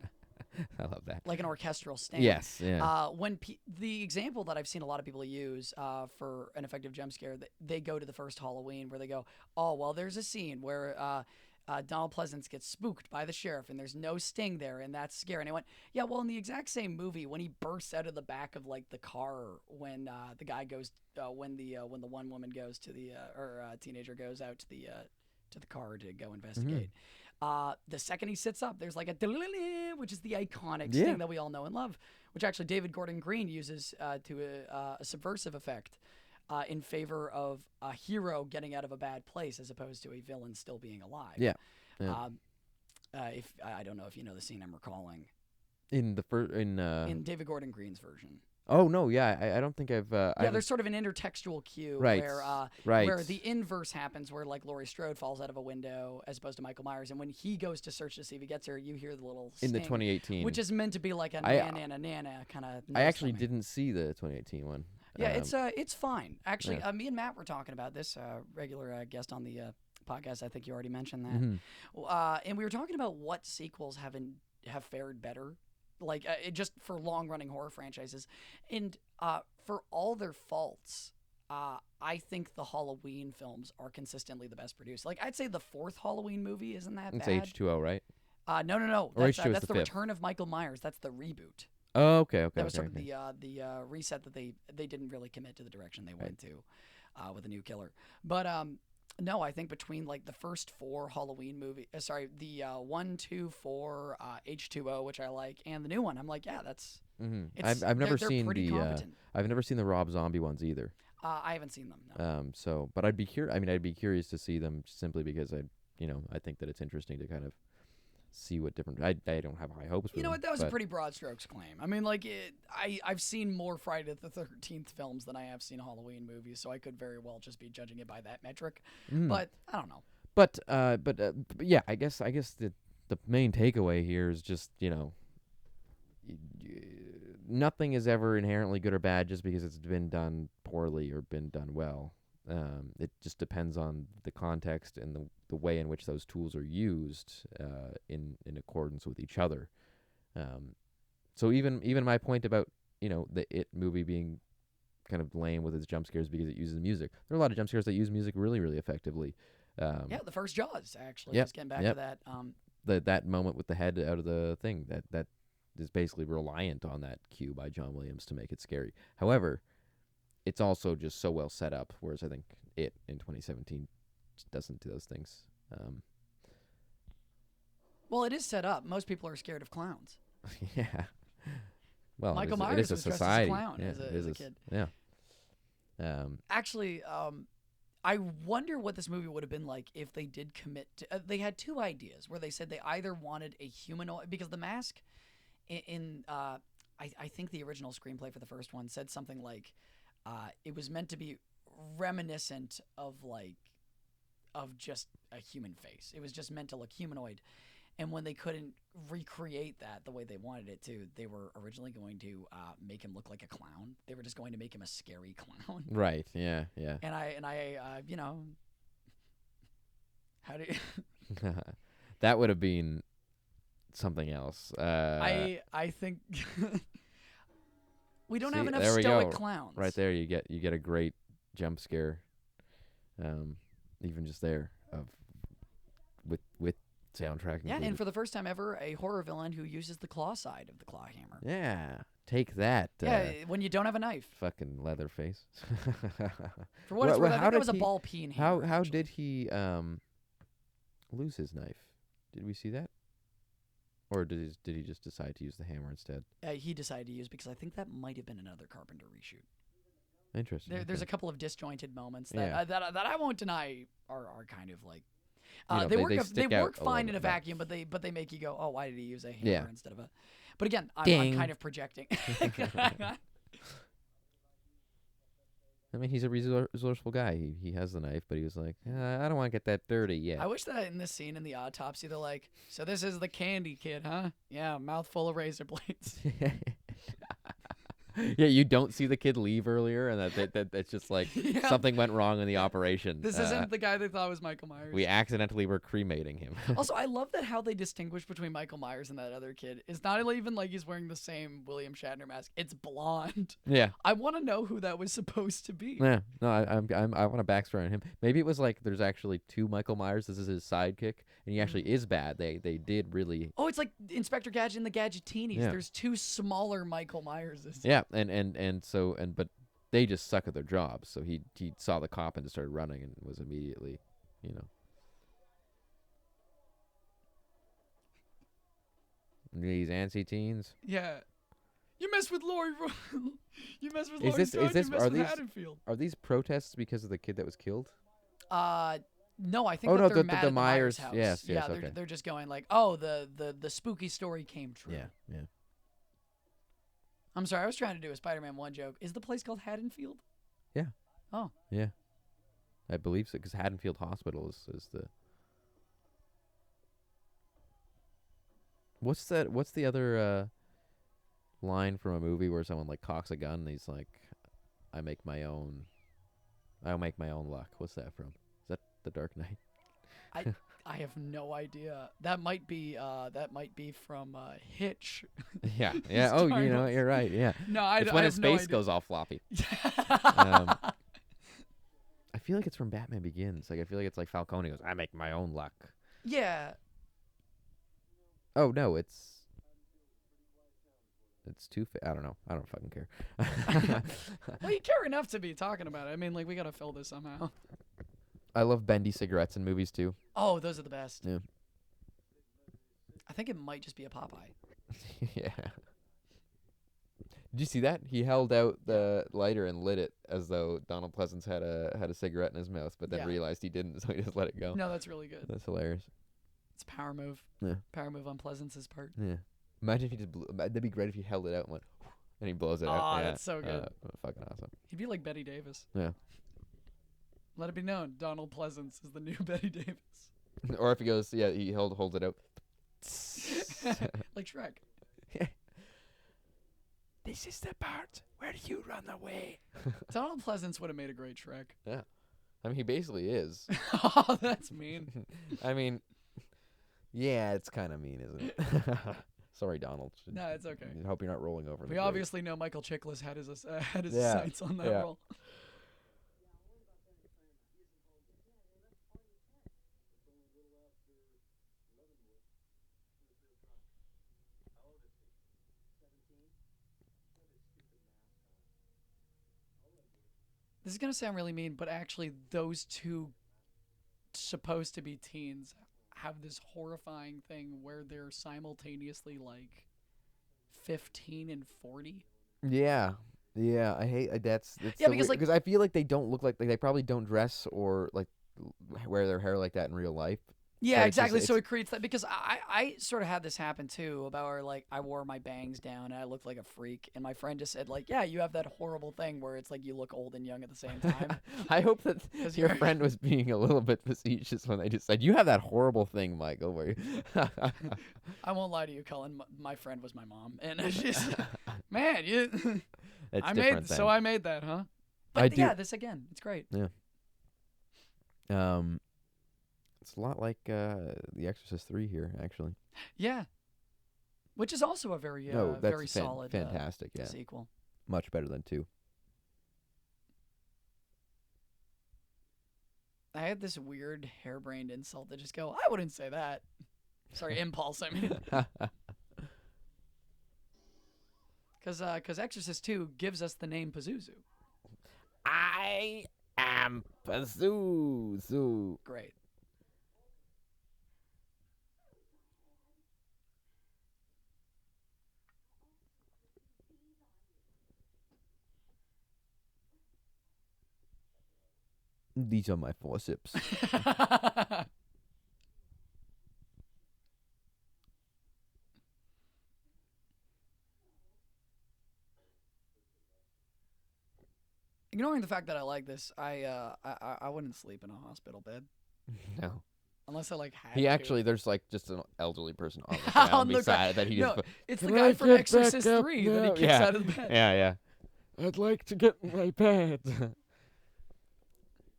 I love that.
Like an orchestral sting.
Yes, yeah.
When the example that I've seen a lot of people use for an effective jump scare, they go to the first Halloween where they go, oh, well, there's a scene where Donald Pleasance gets spooked by the sheriff and there's no sting there and that's scary. And I went, yeah, well, in the exact same movie, when he bursts out of the back of like the car when the guy goes, when the one woman goes to the teenager goes out to the car to go investigate. The second he sits up, there's like a which is the iconic sting that we all know and love, which actually David Gordon Green uses to a subversive effect in favor of a hero getting out of a bad place as opposed to a villain still being alive.
Yeah.
If I don't know if you know the scene I'm recalling
In the
in David Gordon Green's version.
Oh no, yeah, I don't think I've.
There's sort of an intertextual cue where the inverse happens, where like Laurie Strode falls out of a window as opposed to Michael Myers, and when he goes to search to see if he gets her, you hear the little sting,
in the 2018,
which is meant to be like a nana kind of.
I actually didn't see the 2018 one.
Yeah, it's fine actually. Me and Matt were talking about this, regular guest on the podcast. I think you already mentioned that, and we were talking about what sequels have fared better. Like just for long-running horror franchises, and for all their faults, I think the Halloween films are consistently the best produced. Like I'd say the fourth Halloween movie isn't that bad.
It's H2O, right?
No.
Or
That's
H2O is
the
fifth.
Return of Michael Myers. That's the reboot.
Oh, okay.
That was
okay,
sort of
okay.
the reset that they didn't really commit to the direction they went to with a new killer. But no, I think between like the first four Halloween movie, the 1, 2, 4, H2O, which I like, and the new one, I'm like, yeah, that's.
I've never seen
pretty competent.
I've never seen the Rob Zombie ones either.
I haven't seen them. No.
So, but I'd be curious. I mean, I'd be curious to see them simply because I think that it's interesting to kind of see what different. I don't have high hopes for
You know
them,
what? That was a
but-
pretty broad strokes claim. I mean, like, I've seen more Friday the 13th films than I have seen Halloween movies, so I could very well just be judging it by that metric. But I don't know.
But yeah, I guess the main takeaway here is just nothing is ever inherently good or bad just because it's been done poorly or been done well. It just depends on the context and the way in which those tools are used in accordance with each other. So even my point about the It movie being kind of lame with its jump scares because it uses music. There are a lot of jump scares that use music really, really effectively.
Yeah, the first Jaws actually.
Yep,
Just getting back to that.
That moment with the head out of the thing that is basically reliant on that cue by John Williams to make it scary. However, it's also just so well set up, whereas I think It in 2017 just doesn't do those things.
Well, it is set up. Most people are scared of clowns.
Yeah. Well,
Michael
it
Myers
is a
was dressed as a
society.
clown
Yeah,
as
it
a
is
kid.
Yeah.
Actually, I wonder what this movie would have been like if they did commit to. They had two ideas where they said they either wanted a humanoid, because The Mask, I think the original screenplay for the first one said something like, it was meant to be reminiscent of like of just a human face. It was just meant to look humanoid. And when they couldn't recreate that the way they wanted it to, they were originally going to make him look like a clown. They were just going to make him a scary clown.
Right. Yeah. Yeah.
And I you know, how do you
That would have been something else.
I think we don't have enough
there we
stoic
go.
clowns.
Right there, you get a great jump scare, even just there of with soundtrack.
Yeah,
included.
and for the first time ever, a horror villain who uses the claw side of the claw hammer.
Yeah, take that.
Yeah, when you don't have a knife.
Fucking Leatherface.
For what it's worth, I think that was a
he-
ball peen hammer.
How
actually.
did he lose his knife? Did we see that? Or did he just decide to use the hammer instead?
He decided to use because I think that might have been another Carpenter reshoot.
Interesting.
There's a
okay.
couple of disjointed moments that
Yeah.
that I won't deny are kind of like
You know,
they
they
work
stick
they
out
work
a little
fine in a
bit, but-
vacuum, but they make you go, oh, why did he use a hammer
Yeah.
instead of a? But again, I'm
Ding.
kind of projecting.
I mean, he's a resourceful guy. He has the knife, but he was like, I don't want to get that dirty yet.
I wish that in this scene in the autopsy, they're like, so this is the candy kid, huh? Yeah, mouthful of razor blades.
Yeah, you don't see the kid leave earlier, and that's just like
Yeah.
something went wrong in the operation.
This isn't the guy they thought was Michael Myers.
We accidentally were cremating him.
Also, I love that how they distinguish between Michael Myers and that other kid. It's not even like he's wearing the same William Shatner mask. It's blonde.
Yeah.
I want to know who that was supposed to be.
Yeah, no, I want to backstory on him. Maybe it was like there's actually two Michael Myers. This is his sidekick, and he actually is bad. They did really.
Oh, it's like Inspector Gadget and the Gadgetinis.
Yeah.
There's two smaller Michael Myerses.
Yeah, but they just suck at their jobs. So he saw the cop and just started running and was immediately, these antsy teens.
Yeah. You mess with Laurie. You mess with
Is
Laurie
this-
Strode,
is this-
you mess
are
with
these-
Haddonfield.
Are these protests because of the kid that was killed?
No, I think
Oh,
that
no,
they're
the
mad at the
Myers-
house.
yes,
yeah,
okay.
they're just going like, oh, the spooky story came true.
Yeah.
I'm sorry, I was trying to do a Spider-Man 1 joke. Is the place called Haddonfield?
Yeah.
Oh.
Yeah. I believe so, because Haddonfield Hospital is the. What's the other line from a movie where someone like cocks a gun and he's like, I'll make my own luck. What's that from? Is that The Dark Knight?
I have no idea. That might be from Hitch.
Yeah. Yeah. Oh,
Sorry,
you're right. Yeah.
No, I
It's
I
when
have
his
no
face
idea.
goes all floppy. I feel like it's from Batman Begins. Like I feel like it's like Falcone goes, I make my own luck.
Yeah.
Oh no, it's I don't know. I don't fucking care.
Well, you care enough to be talking about it. I mean, like, we gotta fill this somehow.
I love bendy cigarettes in movies too.
Oh, those are the best.
Yeah.
I think it might just be a Popeye.
Yeah. Did you see that? He held out the lighter and lit it as though Donald Pleasance had a cigarette in his mouth, but then
Yeah.
realized he didn't, so he just let it go.
No, that's really good.
That's hilarious.
It's a power move.
Yeah.
Power move on Pleasance's part.
Yeah. Imagine if he just that'd be great if he held it out and went, and he blows it out.
Aw,
Yeah.
that's so good.
Fucking awesome.
He'd be like Betty Davis.
Yeah.
Let it be known, Donald Pleasance is the new Betty Davis.
Or if he goes, yeah, he holds it out.
Like Shrek.
This is the part where you run away.
Donald Pleasance would have made a great Shrek.
Yeah. I mean, he basically is.
Oh, that's mean.
I mean, yeah, it's kind of mean, isn't it? Sorry, Donald.
No, it's okay.
I hope you're not rolling over. in
We
the grave.
obviously know Michael Chiklis had his
Yeah,
sights on that
yeah.
role. This is gonna sound really mean, but actually, those two supposed to be teens have this horrifying thing where they're simultaneously like 15 and 40.
Yeah, yeah. I hate that's. It's
Yeah, because, like-
because I feel like they don't look like they probably don't dress or like wear their hair like that in real life.
Yeah,
But
exactly. So
it's
it creates that because I sort of had this happen too about where like I wore my bangs down and I looked like a freak, and my friend just said like, yeah, you have that horrible thing where it's like you look old and young at the same time
I hope that
because
your
you're.
friend was being a little bit facetious when they just said, "You have that horrible thing, Michael." Where
I won't lie to you, Cullen. My friend was my mom, and she's man, you.
it's
I
different
made
then.
so I made that, huh?
I
But
do.
yeah, this again, it's great.
Yeah. It's a lot like The Exorcist 3 here, actually.
Yeah, which is also a very
No, that's
very solid
fantastic. Yeah,
sequel.
much better than 2.
I had this weird harebrained insult to just go, I wouldn't say that. Sorry, impulse. I mean, because Exorcist 2 gives us the name Pazuzu.
I am Pazuzu.
Great.
These are my forceps.
Ignoring the fact that I like this, I wouldn't sleep in a hospital bed
No.
unless I like had
He
to.
actually, there's like just an elderly person on the ground
On the
beside that he
No,
just.
it's the
"Can
guy
I
from
get
Exorcist
back up
3 that he
now?"
kicks
Yeah.
out of the bed.
Yeah. I'd like to get in my bed.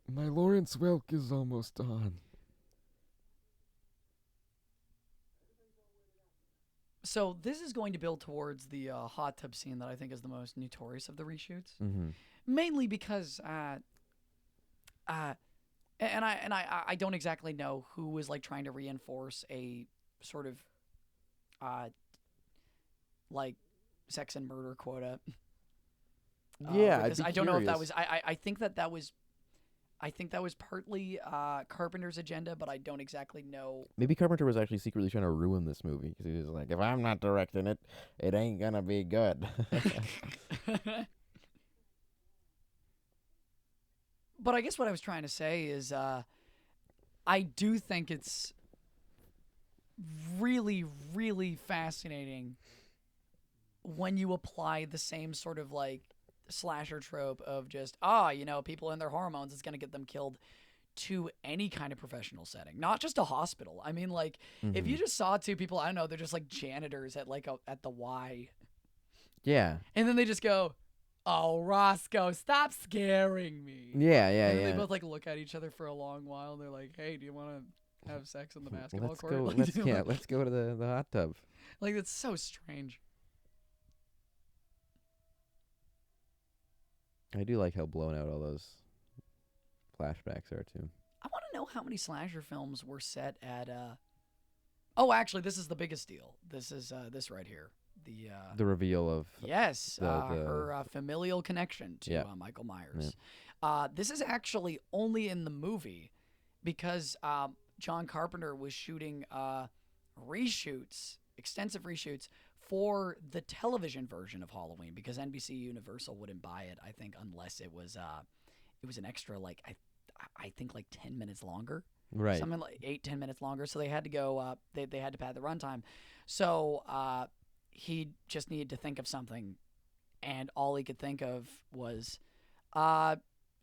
My Lawrence Welk is almost on.
So this is going to build towards the hot tub scene that I think is the most notorious of the reshoots,
Mm-hmm.
mainly because I don't exactly know who was like trying to reinforce a sort of like sex and murder quota.
Yeah, I'd
Because
be
I don't know if that
curious.
was I think that was partly Carpenter's agenda, but I don't exactly know.
Maybe Carpenter was actually secretly trying to ruin this movie because he was like, if I'm not directing it, it ain't gonna be good.
But I guess what I was trying to say is I do think it's really, really fascinating when you apply the same sort of like slasher trope of just, people in their hormones, it's going to get them killed to any kind of professional setting, not just a hospital. I mean, like, if you
Mhm.
just saw two people, I don't know, they're just like janitors at like at the Y,
Yeah.
and then they just go, "Oh, Roscoe, stop scaring me."
Yeah, yeah,
And then they
yeah.
both like look at each other for a long while. And they're like, "Hey, do you want to have sex on the basketball
Let's
court?"
go.
Like,
Let's go to the hot tub.
like that's so strange.
I do like how blown out all those flashbacks are too.
I want to know how many slasher films were set at. Oh, actually, this is the biggest deal. This is this right here.
The reveal of
Yes,
the
her familial connection to
Yeah.
Michael Myers. This is actually only in the movie because John Carpenter was shooting reshoots, extensive reshoots for the television version of Halloween because NBC Universal wouldn't buy it. I think unless it was an extra like I think like 10 minutes longer.
right.
Something like 8-10 minutes longer. So they had to go. They had to pad the runtime. So he just needed to think of something, and all he could think of was, I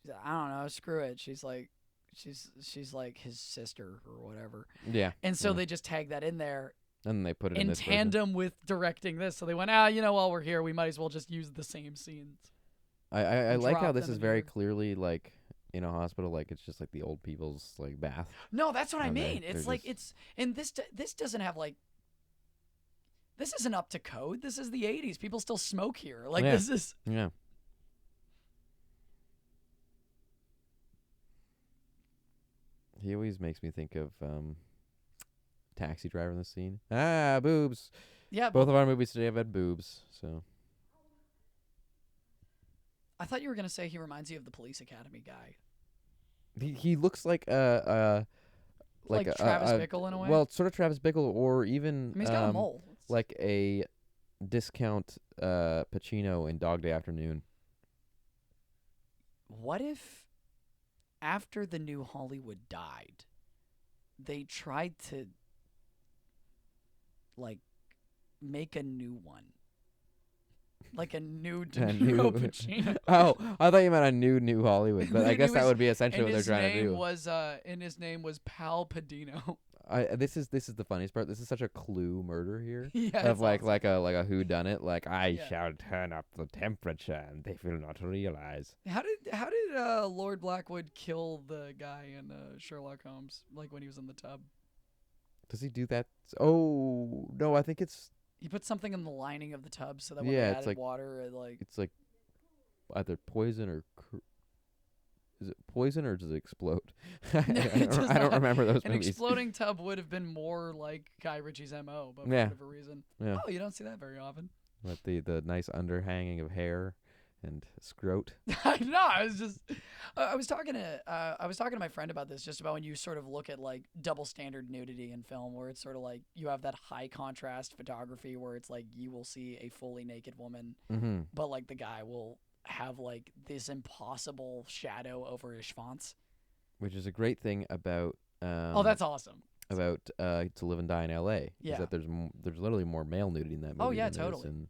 don't know, screw it. She's like his sister or whatever.
Yeah.
And so
Yeah.
they just tagged that in there
And then they put it in
in
this version.
tandem with directing this. So they went, while we're here, we might as well just use the same scenes.
I like how
drop
this
them
is
in
very
here.
clearly like in a hospital, like it's just like the old people's like bath.
No, that's what I
And
mean.
they're
It's like
just-
and this doesn't have like. This isn't up to code. This is the 80s. People still smoke here. Like,
Yeah.
this is.
Yeah. He always makes me think of Taxi Driver in the scene. Ah, boobs.
Yeah,
Both of our movies today have had boobs, so
I thought you were going to say he reminds you of the Police Academy guy.
he looks like a
Like Travis Bickle in a way?
Well, sort of Travis Bickle, or even
I mean, he's got a mole.
like a discount Pacino in Dog Day Afternoon.
What if after the new Hollywood died, they tried to like make a new one, like a new De
A
Niro
new.
Pacino.
Oh, I thought you meant a new Hollywood, but I
And
guess that would be essentially what they're
his
trying to
name
do.
was his name was Pal Padino.
This is the funniest part. This is such a Clue murder here.
Yeah,
Of
it's
like
awesome.
like a who done it. Like I
Yeah.
shall turn up the temperature, and they will not realize.
How did Lord Blackwood kill the guy in Sherlock Holmes, like when he was in the tub?
Does he do that? Oh no, I think it's
He put something in the lining of the tub so that when they
yeah. It's
added
like
water, it like
either poison or is it poison or does it explode?
it does
I don't
not.
remember those
An
movies.
exploding tub would have been more like Guy Ritchie's MO, but for
Yeah,
whatever reason.
yeah.
Oh, you don't see that very often.
With the nice underhanging of hair and scrot.
No, I was just I was talking to my friend about this, just about when you sort of look at like double standard nudity in film, where it's sort of like you have that high contrast photography where it's like you will see a fully naked woman,
Mm-hmm.
but like the guy will have like this impossible shadow over his schwanz.
Which is a great thing about
Oh, that's awesome.
To Live and Die in L.A.
Yeah.
Is that there's literally more male nudity in that movie.
Oh, yeah,
than there is
totally.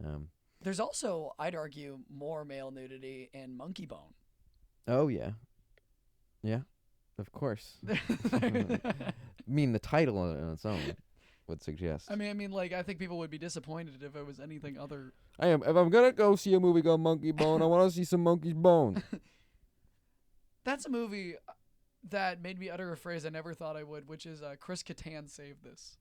in,
There's also, I'd argue, more male nudity in Monkey Bone.
oh yeah, yeah, of course. I mean, the title on its own would suggest.
I mean, like I think people would be disappointed if it was anything other.
If I'm gonna go see a movie called Monkey Bone, I want to see some monkey's bone.
That's a movie that made me utter a phrase I never thought I would, which is Chris Kattan saved this.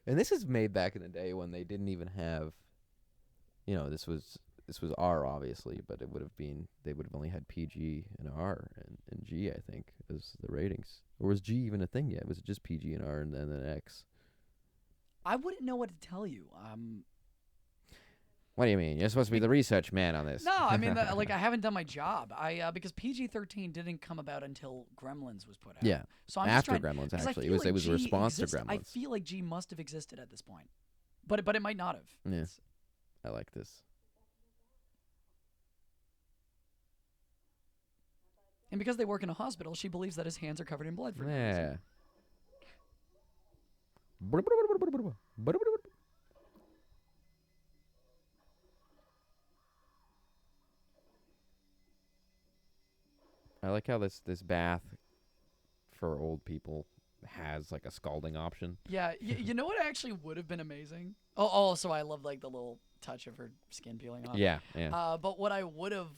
And this is made back in the day when they didn't even have, this was R obviously, but they would have only had PG and R and G, I think, as the ratings. Or was G even a thing yet? Was it just PG and R and then X?
I wouldn't know what to tell you.
What do you mean? You're supposed to be the research man on this.
No, I mean, like I haven't done my job. Because PG-13 didn't come about until Gremlins was put out.
Yeah,
So I'm
after
just trying,
Gremlins
'cause I
actually,
feel
it was
G
a response
exists-
to Gremlins.
I feel like G must have existed at this point, but it might not have.
Yeah.
It's-
I like this.
And because they work in a hospital, she believes that his hands are covered in blood. For no reason.
Yeah. I like how this bath for old people has like a scalding option.
Yeah, you know what actually would have been amazing? Oh, also I love like the little touch of her skin peeling off.
Yeah, yeah.
But what I would have,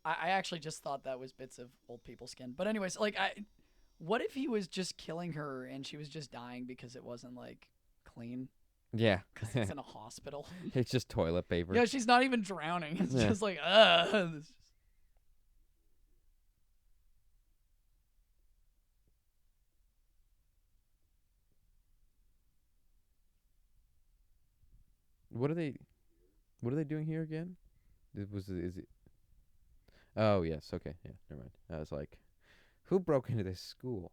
I actually just thought that was bits of old people's skin. But anyways, like what if he was just killing her and she was just dying because it wasn't like clean?
Yeah.
Because it's in a hospital.
It's just toilet paper.
Yeah, she's not even drowning. It's
Yeah.
just like,
What are they doing here again? Is it Oh, yes. Okay. Yeah, never mind. I was like, who broke into this school?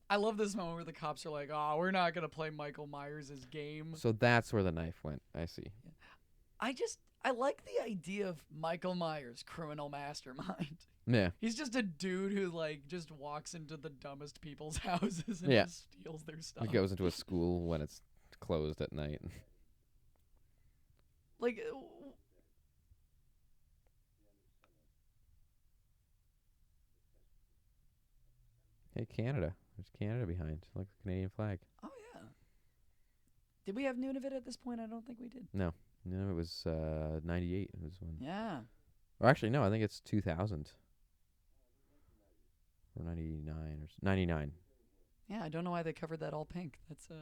I love this moment where the cops are like, "Oh, we're not gonna play Michael Myers' game."
So that's where the knife went. I see.
I like the idea of Michael Myers, criminal mastermind.
Yeah.
He's just a dude who like just walks into the dumbest people's houses and
Yeah.
just steals their stuff.
He goes into a school when it's closed at night.
Like,
Hey, Canada. There's Canada behind, like the Canadian flag.
oh yeah. Did we have Nunavut at this point? I don't think we did.
No, it was 98. It was when.
Yeah.
Or actually, no, I think it's 2000. Or 99 or 99.
Yeah, I don't know why they covered that all pink. That's
I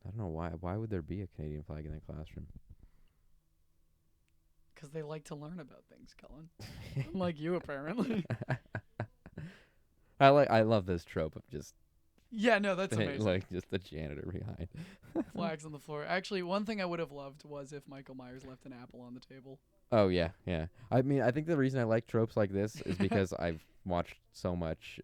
don't know why. Why would there be a Canadian flag in that classroom?
because they like to learn about things, Cullen. Unlike you, apparently.
I love this trope of just
Yeah, no, that's amazing.
like just the janitor behind.
Flags on the floor. Actually, one thing I would have loved was if Michael Myers left an apple on the table.
Oh yeah, yeah. I mean, I think the reason I like tropes like this is because I've watched so much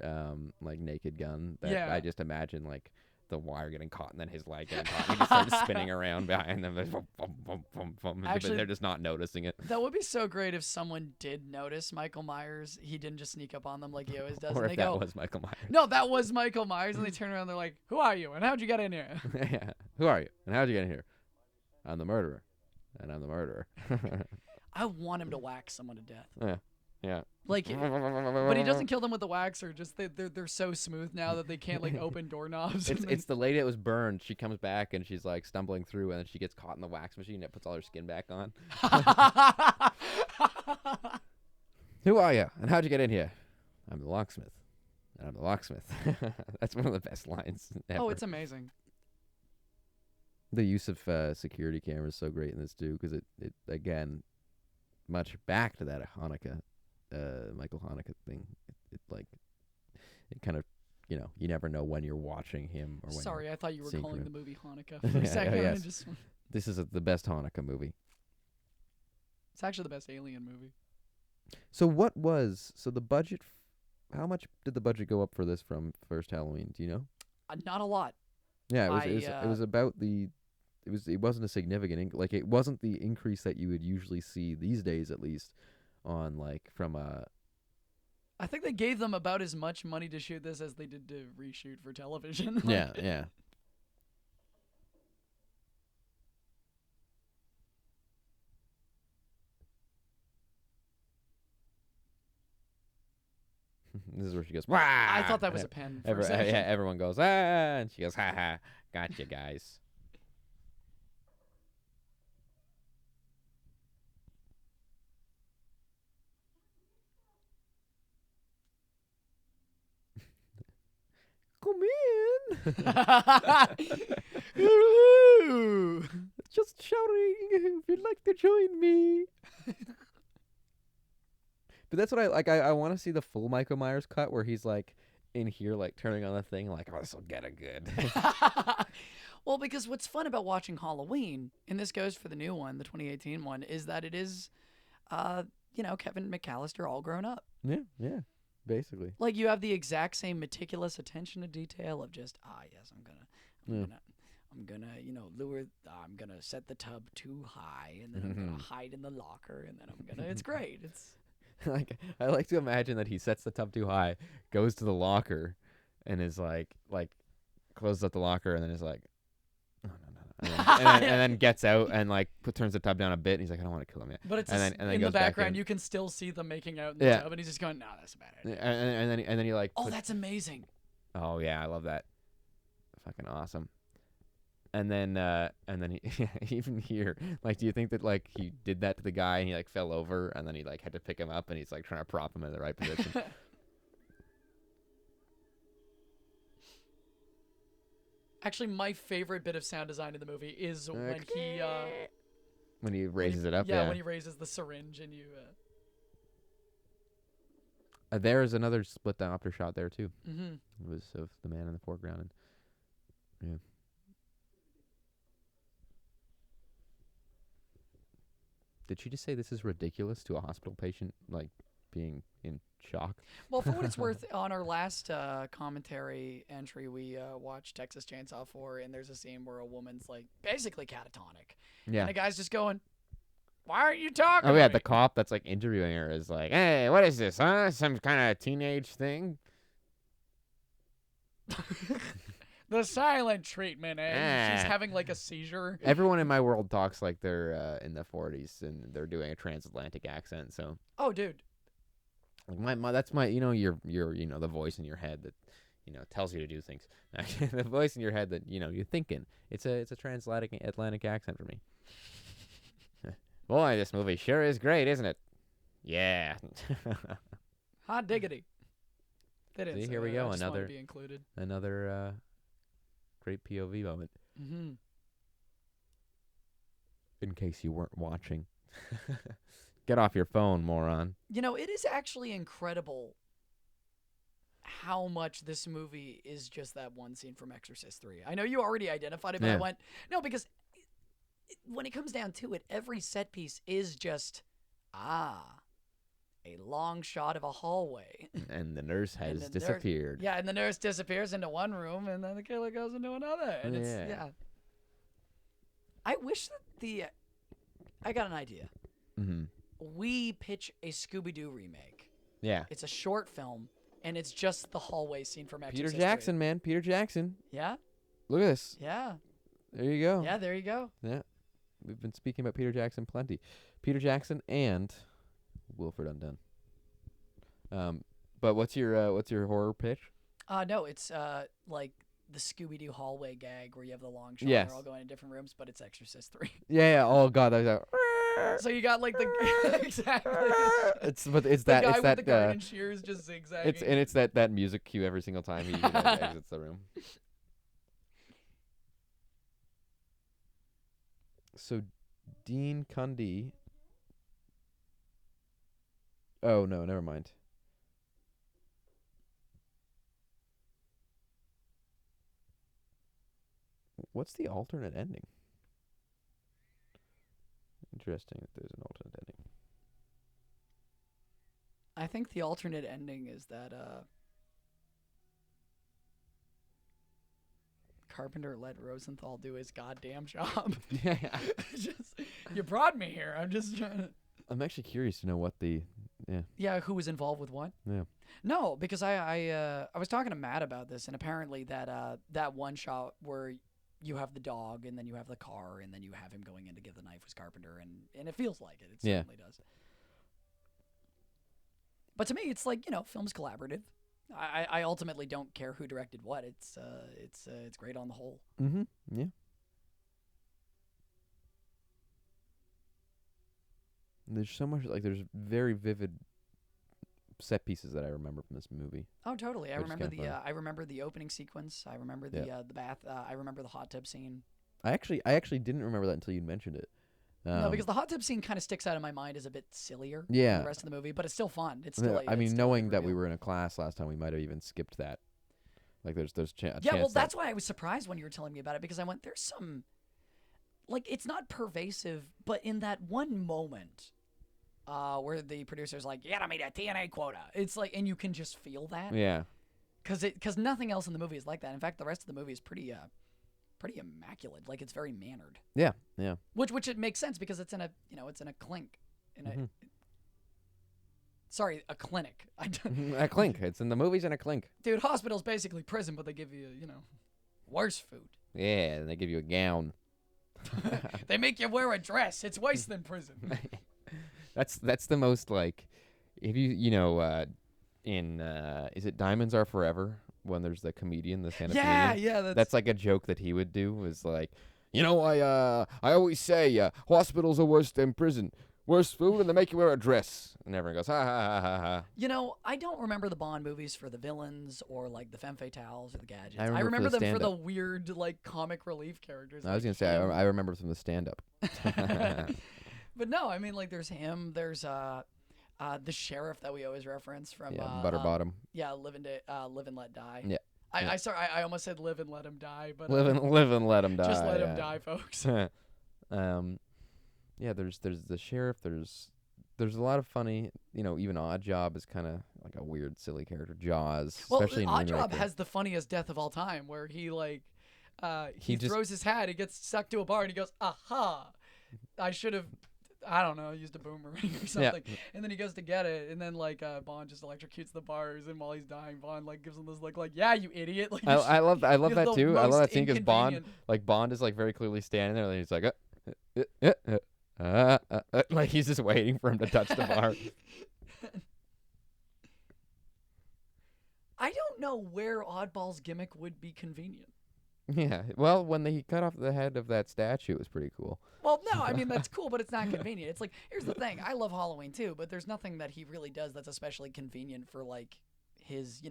like Naked Gun that
Yeah.
I just imagine like the wire getting caught and then his leg getting caught. And he just started spinning around behind them. But they're just not noticing it.
That would be so great if someone did notice Michael Myers. He didn't just sneak up on them like he always does.
Or
and
if
they
that
go,
was Michael Myers.
no, that was Michael Myers. And they turn around and they're like, who are you? And how'd you get in here?
Yeah. Who are you? And how'd you get in here? I'm the murderer. And I'm the murderer.
I want him to whack someone to death.
Yeah. Yeah.
Like, but he doesn't kill them with the wax, or just they're so smooth now that they can't like open doorknobs.
It's the lady that was burned. She comes back and she's like stumbling through, and then she gets caught in the wax machine and it puts all her skin back on. Who are you? And how'd you get in here? I'm the locksmith. And I'm the locksmith. That's one of the best lines ever.
Oh, it's amazing.
The use of security cameras is so great in this too, because it again, much back to that Hanukkah, Michael Hanukkah thing. It kind of, you never know when you're watching him or when.
Sorry, I thought you were
seeing
calling
him.
the movie Hanukkah for a second.
Yes.
Just,
This is the best Hanukkah movie.
it's actually the best Alien movie.
So the budget? How much did the budget go up for this from first Halloween? Do you know?
Not a lot.
Yeah, it was about the. It wasn't a significant it wasn't the increase that you would usually see these days, at least, on from a.
I think they gave them about as much money to shoot this as they did to reshoot for television.
Yeah, yeah. This is where she goes, "Wah!"
I thought that was a pen. For a second.
Yeah, everyone goes, "Ah!" And she goes, "Ha ha, gotcha, guys." Come in.
Hello.
Just shouting if you'd like to join me. But that's what I like. I want to see the full Michael Myers cut where he's like in here, like turning on the thing, like, oh, this will get it good.
Well, because what's fun about watching Halloween, and this goes for the new one, the 2018 one, is that it is, Kevin McAllister all grown up.
Yeah, basically.
Like you have the exact same meticulous attention to detail of just, yes, I'm gonna set the tub too high, and then I'm gonna hide in the locker, and then it's great. It's
like I like to imagine that he sets the tub too high, goes to the locker, and is like closes up the locker, and then is like, oh no, and then gets out and turns the tub down a bit, and he's like, I don't want to kill him yet.
But it's
and then
in the
goes back
background,
in.
you can still see them making out in the tub, and he's just going, no, that's a bad idea.
And then he
that's amazing.
Oh yeah, I love that. Fucking awesome. And then he even here, do you think that he did that to the guy and he fell over and then he had to pick him up and he's trying to prop him in the right position?
Actually, my favorite bit of sound design in the movie is
when he raises it up.
Yeah, when he raises the syringe and you.
There's another split diopter shot there too.
Mm-hmm.
It was of the man in the foreground. And, yeah. Did she just say this is ridiculous to a hospital patient, being in shock?
Well, for what it's worth, on our last commentary entry, we watched Texas Chainsaw 4, and there's a scene where a woman's basically catatonic.
Yeah.
And the guy's just going, why aren't you talking?
Oh yeah,
to
the
me?
cop that's interviewing her is like, hey, what is this, huh? Some kind of teenage thing?
The silent treatment, she's having a seizure.
Everyone in my world talks like they're in the 40s and they're doing a transatlantic accent. So.
Oh, dude.
That's my your the voice in your head that tells you to do things. The voice in your head that you're thinking. It's a transatlantic accent for me. Boy, this movie sure is great, isn't it? Yeah.
Hot diggity. That is.
See, here we go.
I just wanted to be included.
Another great POV moment.
Mm-hmm.
In case you weren't watching. Get off your phone, moron.
It is actually incredible how much this movie is just that one scene from Exorcist 3. I know you already identified it, but I went, no, because when it comes down to it, every set piece is just, a long shot of a hallway.
And the nurse
And
has
the nurse-
disappeared.
Yeah, and the nurse disappears into one room, and then the killer goes into another. And it's
Yeah.
yeah. I wish that I got an idea.
Mm-hmm.
We pitch a Scooby-Doo remake.
Yeah.
It's a short film, and it's just the hallway scene from Exorcist
Peter
3.
Jackson, man. Peter Jackson.
Yeah,
Look at this.
yeah,
There you go.
yeah. There you go.
Yeah. We've been speaking about Peter Jackson plenty. Peter Jackson and Wilfred Undone. But what's your horror pitch?
No, it's like the Scooby-Doo hallway gag where you have the long shot.
Yes.
They're all going to different rooms, but it's Exorcist 3.
Yeah. Oh God, that was
So you got like the exactly.
it's
The
that
guy
it's
with
that
the garden shears just zigzagging.
it's that music cue every single time he exits the room. So, Dean Cundey. Oh no, never mind. What's the alternate ending? Interesting that there's an alternate ending.
I think the alternate ending is that Carpenter let Rosenthal do his goddamn job.
Yeah.
Just, you brought me here. I'm just trying to.
I'm actually curious to know what the
Yeah, who was involved with what?
Yeah.
No, because I was talking to Matt about this, and apparently that one shot where you have the dog, and then you have the car, and then you have him going in to give the knife was Carpenter, and it feels like it. It
Yeah.
certainly does. But to me, it's like, film's collaborative. I ultimately don't care who directed what. It's great on the whole.
Mm-hmm. Yeah. There's so much there's very vivid set pieces that I remember from this movie.
Oh, totally. I
Which is
remember
kinda fun.
I remember the opening sequence. I remember the bath. I remember the hot tub scene.
I actually didn't remember that until you mentioned it.
No, because the hot tub scene kind of sticks out in my mind as a bit sillier
Yeah.
than the rest of the movie, but it's still fun. It's still.
I mean,
it's still a
knowing
good
that we
reveal.
were in a class last time, we might have even skipped that. Like, there's a
Yeah,
chance
well,
that
that's why I was surprised when you were telling me about it, because I went, there's some, like, it's not pervasive, but in that one moment where the producer's like, you gotta meet a TNA quota. It's like, and you can just feel that.
Yeah.
Because nothing else in the movie is like that. In fact, the rest of the movie is pretty immaculate. Like, it's very mannered.
Yeah. Yeah.
Which it makes sense because it's in a clink. Sorry, a clinic.
A clink. It's in the movies in a clink.
Dude, hospital's basically prison, but they give you, worse food.
Yeah, and they give you a gown.
They make you wear a dress. It's worse than prison.
That's the most, like, if in is it Diamonds Are Forever, when there's the comedian, the stand-up comedian?
Yeah.
That's like a joke that he would do, was like, I always say hospitals are worse than prison. Worse food, and they make you wear a dress. And everyone goes, ha, ha, ha, ha, ha.
I don't remember the Bond movies for the villains or, like, the femme fatales or the gadgets.
I
I
remember
remember
for the
them for the
stand-up.
weird, like, comic relief characters.
I was going
like
to say,
him.
I remember from the stand-up.
But no, I mean, like, there's him. There's the sheriff that we always reference from
Butterbottom.
Live and Let Die.
Yeah.
I almost said Live and Let Him Die, but
Live and let him die.
just let him die, folks.
Yeah, there's the sheriff. There's a lot of funny, even Odd Job is kind of like a weird, silly character. Jaws,
Well,
especially in
Oddjob
Moonraker.
has the funniest death of all time, where he
He just-
throws his hat, he gets sucked to a bar, and he goes, "Aha! I should have, I don't know, used a boomerang or something." And then he goes to get it, and then Bond just electrocutes the bars, and while he's dying, Bond gives him this look like, "Yeah, you idiot!" Like
I love that
you're the
too. I love
most
that scene because Bond
inconvenient-
is very clearly standing there, and he's like, like he's just waiting for him to touch the bar.
I don't know where Oddball's gimmick would be convenient.
Yeah. Well, when he cut off the head of that statue, it was pretty cool.
Well, no, I mean, that's cool, but it's not convenient. It's like, here's the thing. I love Halloween, too, but there's nothing that he really does that's especially convenient for, like, his,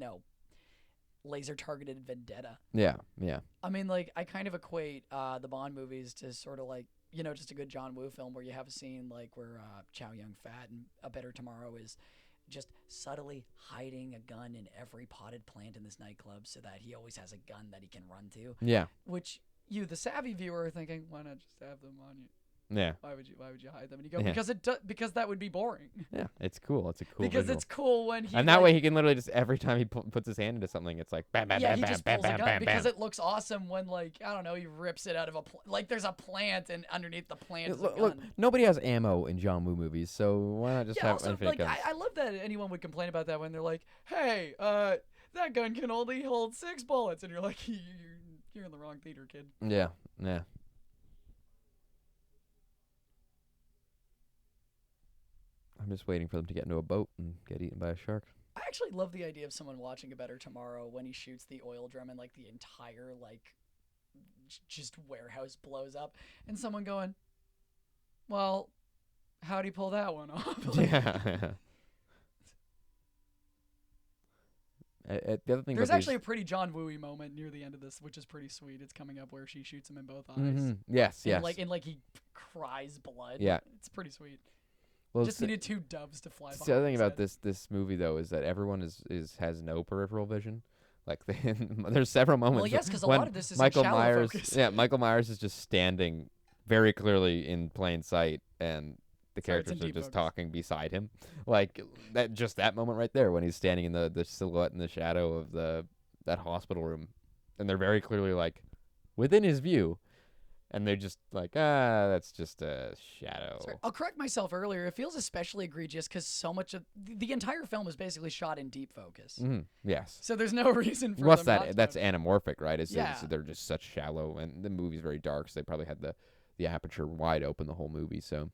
laser-targeted vendetta.
Yeah. Yeah.
I mean, like, I kind of equate the Bond movies to sort of like, just a good John Woo film where you have a scene, like, where Chow Yun-Fat and A Better Tomorrow is just subtly hiding a gun in every potted plant in this nightclub so that he always has a gun that he can run to.
Yeah.
Which you, the savvy viewer, are thinking, why not just have them on you?
Yeah.
Why would you hide them? And you go,
Yeah.
because that would be boring.
Yeah. It's cool. It's a cool
Because
visual.
it's cool when he
And that
like,
way he can literally just every time he puts his hand into something, it's like bam, bam,
yeah,
bam,
he
bam,
just
bam,
pulls a
bam,
gun
bam,
because
bam.
it looks awesome when like I don't know he rips it out of like there's a plant and underneath the plant is a gun.
Look, nobody has ammo in John Woo movies, so why not just
Yeah,
have
also
infinite
like
guns?
I love that anyone would complain about that when they're like, hey, that gun can only hold 6 bullets, and you're like, you're in the wrong theater, kid.
Yeah. Yeah. I'm just waiting for them to get into a boat and get eaten by a shark.
I actually love the idea of someone watching A Better Tomorrow when he shoots the oil drum and like the entire like just warehouse blows up, and someone going, well, how'd he pull that one off? Like,
Yeah. The other thing
there's
about
actually a pretty John Wooey moment near the end of this, which is pretty sweet. It's coming up where she shoots him in both eyes.
Yes,
And
yes.
like he cries blood.
Yeah.
It's pretty sweet.
Well,
Just needed 2 doves to fly by.
the other thing about this movie though is that everyone has no peripheral vision. Like there's several moments.
Well, yes, because a
when
lot of this is
Michael
in shallow
Myers.
focus.
Yeah, Michael Myers is just standing very clearly in plain sight, and the
Sorry, it's in
characters are
deep
just
focus.
talking beside him. Like that moment right there when he's standing in the silhouette in the shadow of that hospital room, and they're very clearly like within his view. And they're just like, that's just a shadow.
Sorry, I'll correct myself earlier. It feels especially egregious because so much of the entire film is basically shot in deep focus.
Yes.
So there's no reason for
What's
them not
that?
to
That's
have-
anamorphic, right?
Yeah.
They're just such shallow, and the movie's very dark, so they probably had the aperture wide open the whole movie. So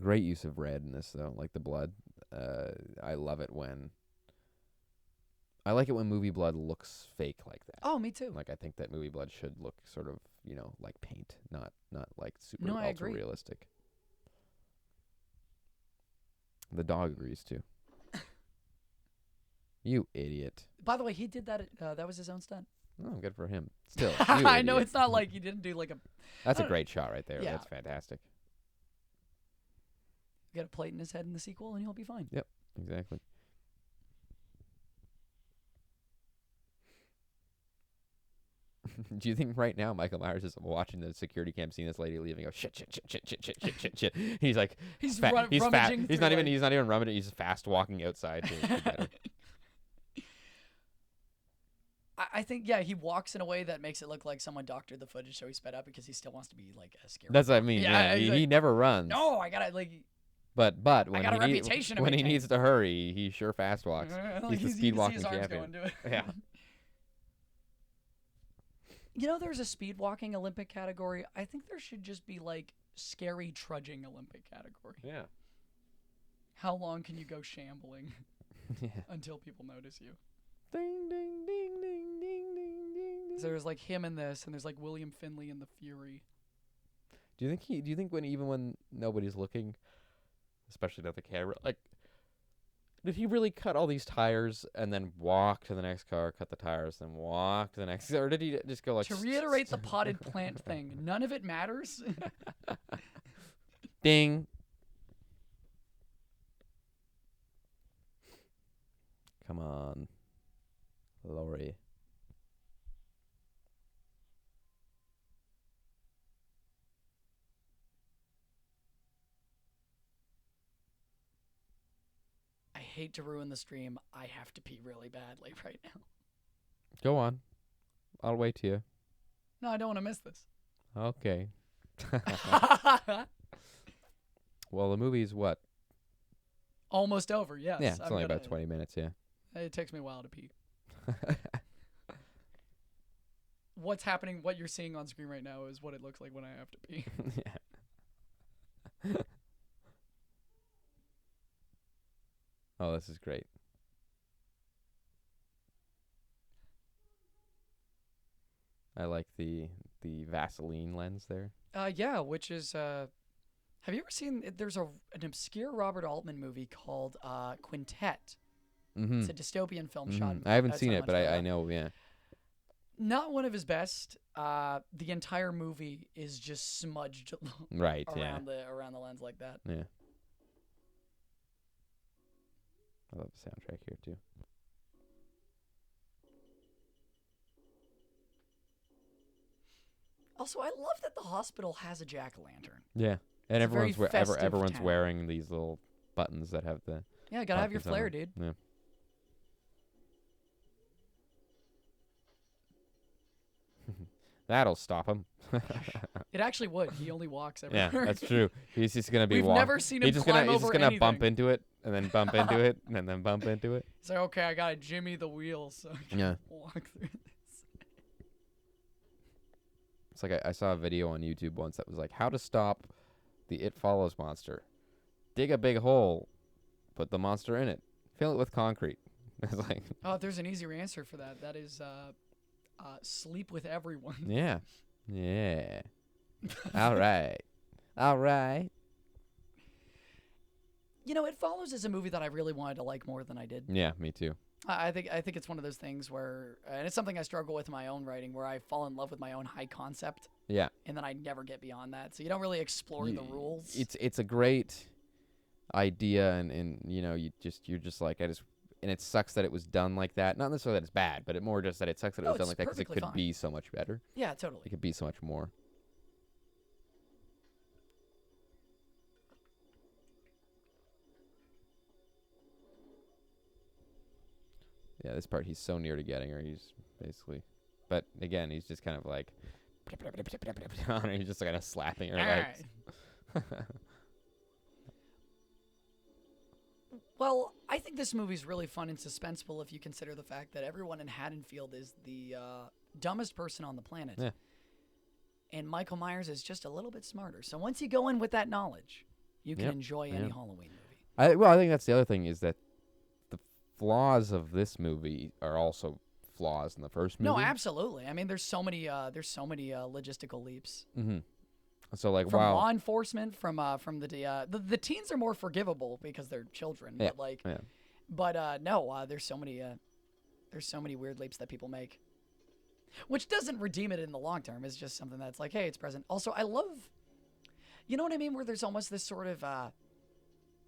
great use of red in this, though, like the blood. I love it when. I like it when movie blood looks fake like that.
Oh, me too.
Like I think that movie blood should look sort of, like paint, not like super
No, I
ultra
agree.
realistic. The dog agrees too. You idiot.
By the way, he did that. That was his own stunt.
Oh, good for him. Still, you
I know
idiot.
it's not like he didn't do like a.
That's a
don't-
great shot right there.
Yeah.
That's fantastic.
Get a plate in his head in the sequel, and he'll be fine.
Yep, exactly. Do you think right now Michael Myers is watching the security cam seeing this lady leaving? Go shit. He's like
He's
he's
rummaging
fast. He's
through,
not even
like-
he's not even rummaging. He's fast walking outside. To get her.
I think he walks in a way that makes it look like someone doctored the footage, so he sped up because he still wants to be like a scary.
That's what I mean.
Yeah,
Yeah,
he's
he
like,
never runs.
No, I gotta like.
But when
got a
he
reputation to
when he
maintain.
needs to hurry, he sure fast walks.
Like,
He's the
you
speed
can see
walking
his arms
champion.
going to it.
Yeah.
You know, there's a speed walking Olympic category. I think there should just be like scary trudging Olympic category.
Yeah.
How long can you go shambling
Yeah.
until people notice you?
Ding ding ding ding ding ding ding.
So there's like him in this, and there's like William Finley in The Fury.
Do you think when nobody's looking, especially not the camera, like, did he really cut all these tires and then walk to the next car, cut the tires, then walk to the next, or did he just go like?
To reiterate the potted plant thing, none of it matters.
Ding. Come on, Lori.
I hate to ruin the stream. I have to pee really badly right now.
Go on. I'll wait to you.
No, I don't want to miss this.
Okay. Well, the movie's what?
Almost over, yes.
Yeah, it's
I'm
only
gonna-
about 20 minutes, yeah.
It takes me a while to pee. What's happening, what you're seeing on screen right now is what it looks like when I have to pee.
Yeah. Oh, this is great. I like the Vaseline lens there.
Yeah, which is have you ever seen there's an obscure Robert Altman movie called Quintet.
Mm-hmm.
It's a dystopian film shot.
I haven't
outside
seen it, but I
Montreal.
know, yeah.
Not one of his best. The entire movie is just smudged
Right, yeah.
around the lens like that.
Yeah. I love the soundtrack here, too.
Also, I love that the hospital has a jack-o'-lantern.
Yeah, and
It's a very festive
everyone's
town.
wearing these little buttons that have the
Yeah, gotta have your
pumpkins on
flair,
them.
dude.
Yeah. That'll stop him.
It actually would. He only walks
Yeah,
everywhere.
that's true. He's just gonna be
We've
walking.
never seen him
He's
climb
just
over
gonna
anything.
bump into it and then bump into it and then bump into it.
He's like, okay, I gotta jimmy the wheels so I can
Yeah.
walk through this.
It's like I saw a video on YouTube once that was like how to stop the It Follows monster. Dig a big hole, put the monster in it, fill it with concrete. It's like,
Oh, if there's an easier answer for that, that is sleep with everyone.
yeah, yeah. All right, all right.
You know, It Follows is a movie that I really wanted to like more than I did.
Yeah, me too.
I think it's one of those things where, and it's something I struggle with in my own writing, where I fall in love with my own high concept,
Yeah,
and then I never get beyond that. So you don't really explore the rules.
it's a great idea, and you know you're just like and it sucks that it was done like that. Not necessarily that it's bad, but it more just that it sucks that it
No,
was done
it's
like that because it
perfectly
could
fine.
be so much better.
Yeah, totally.
It could be so much more. Yeah, this part he's so near to getting her. He's basically, but again, he's just kind of like, he's just kind of slapping her legs.
Well, I think this movie's really fun and suspenseful if you consider the fact that everyone in Haddonfield is the dumbest person on the planet.
Yeah.
And Michael Myers is just a little bit smarter. So once you go in with that knowledge, you can
Yep,
enjoy any
yeah.
Halloween movie.
I think that's the other thing is that the flaws of this movie are also flaws in the first movie.
No, absolutely. I mean, there's so many logistical leaps.
Mm-hmm. So like,
From
wow.
law enforcement, from the teens are more forgivable because they're children.
Yeah,
But like,
yeah.
but no, there's so many weird leaps that people make, which doesn't redeem it in the long term. It's just something that's like, hey, it's present. Also, I love, you know what I mean, where there's almost this sort of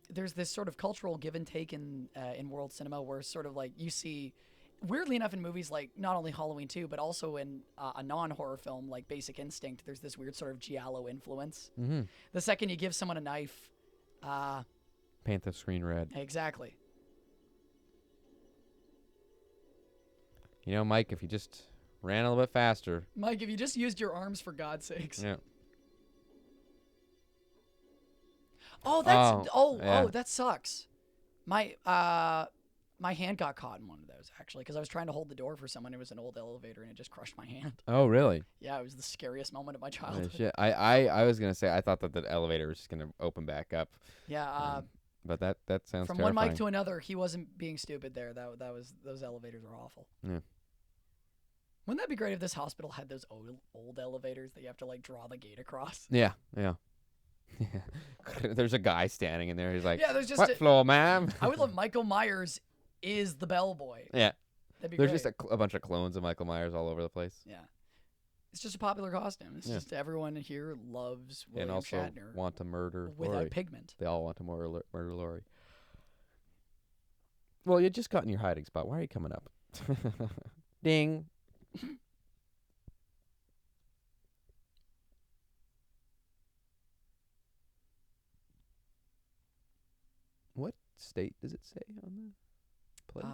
there's this sort of cultural give and take in world cinema, where sort of like you see. Weirdly enough, in movies like not only Halloween 2, but also in a non-horror film like Basic Instinct, there's this weird sort of giallo influence.
Mm-hmm.
The second you give someone a knife,
Paint the screen red.
exactly.
You know, Mike, if you just ran a little bit faster.
Mike, if you just used your arms for God's sakes.
Yeah.
Oh, that's
yeah.
that sucks. My hand got caught in one of those actually because I was trying to hold the door for someone. It was an old elevator and it just crushed my hand.
Oh, really?
Yeah, it was the scariest moment of my
Oh,
childhood.
shit. I was gonna say I thought that the elevator was just gonna open back up.
Yeah,
But that sounds
from
terrifying.
one mic to another, he wasn't being stupid there. That was those elevators were awful.
Yeah.
Wouldn't that be great if this hospital had those old elevators that you have to like draw the gate across?
Yeah, yeah. There's a guy standing in there. He's like,
Yeah, there's just
what floor, ma'am?
I would love Michael Myers is the bellboy.
Yeah.
That'd be
There's
great.
just a bunch of clones of Michael Myers all over the place.
Yeah. It's just a popular costume. It's
Yeah.
just everyone here loves William
And also
Shatner
want to murder
without
Laurie.
pigment.
They all want to murder Laurie. Well, you just got in your hiding spot. Why are you coming up? Ding. What state does it say on the place?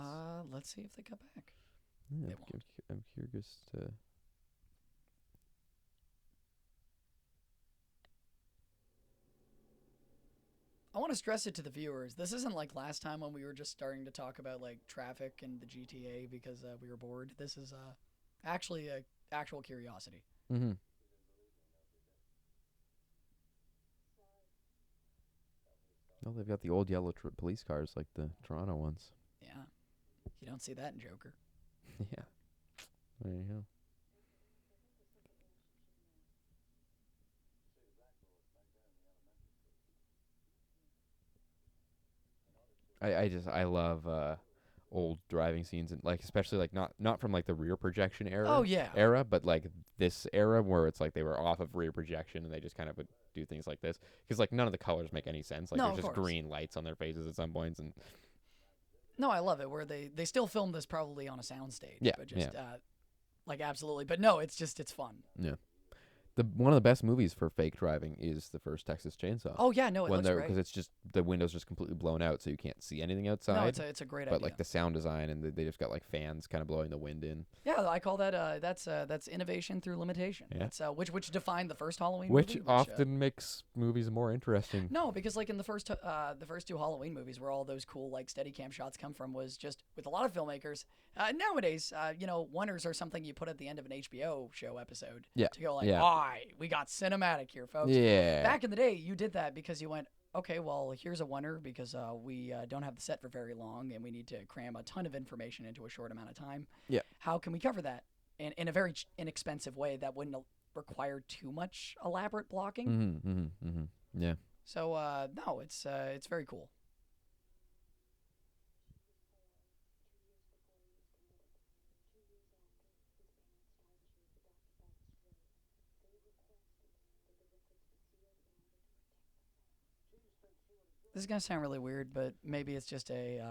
Let's see if they come back.
Yeah,
they
I'm curious to.
I want to stress it to the viewers. This isn't like last time when we were just starting to talk about like traffic and the GTA because we were bored. This is actually a actual curiosity.
Mm-hmm. Well, they've got the old yellow police cars like the Toronto ones.
Yeah. You don't see that in Joker.
Yeah. There you go. I love old driving scenes and like especially like not from like the rear projection era.
Oh, yeah.
Era, but like this era where it's like they were off of rear projection and they just kind of would do things like this because like none of the colors make any sense. Like
No,
there's
of
just
course.
green lights on their faces at some points and
No, I love it where they still filmed this probably on a soundstage.
Yeah,
But just like absolutely. But no, it's fun.
yeah. one of the best movies for fake driving is the first Texas Chainsaw.
Oh yeah, no, it looks great.
Because it's just the window's just completely blown out, so you can't see anything outside.
No, it's a great
but
idea.
like the sound design and they just got like fans kind of blowing the wind in.
Yeah, I call that that's innovation through limitation.
Yeah.
That's which defined the first Halloween
Which
movie.
often makes movies more interesting.
No, because like in the first two Halloween movies, where all those cool like Steadicam shots come from, was just with a lot of filmmakers nowadays. Wonders are something you put at the end of an HBO show episode.
Yeah.
To go like,
Yeah.
all right, we got cinematic here, folks.
Yeah.
Back in the day, you did that because you went, okay, well, here's a wonder because we don't have the set for very long and we need to cram a ton of information into a short amount of time.
Yeah.
How can we cover that in a very inexpensive way that wouldn't require too much elaborate blocking?
Yeah.
So no, it's very cool. This is gonna sound really weird, but maybe it's just it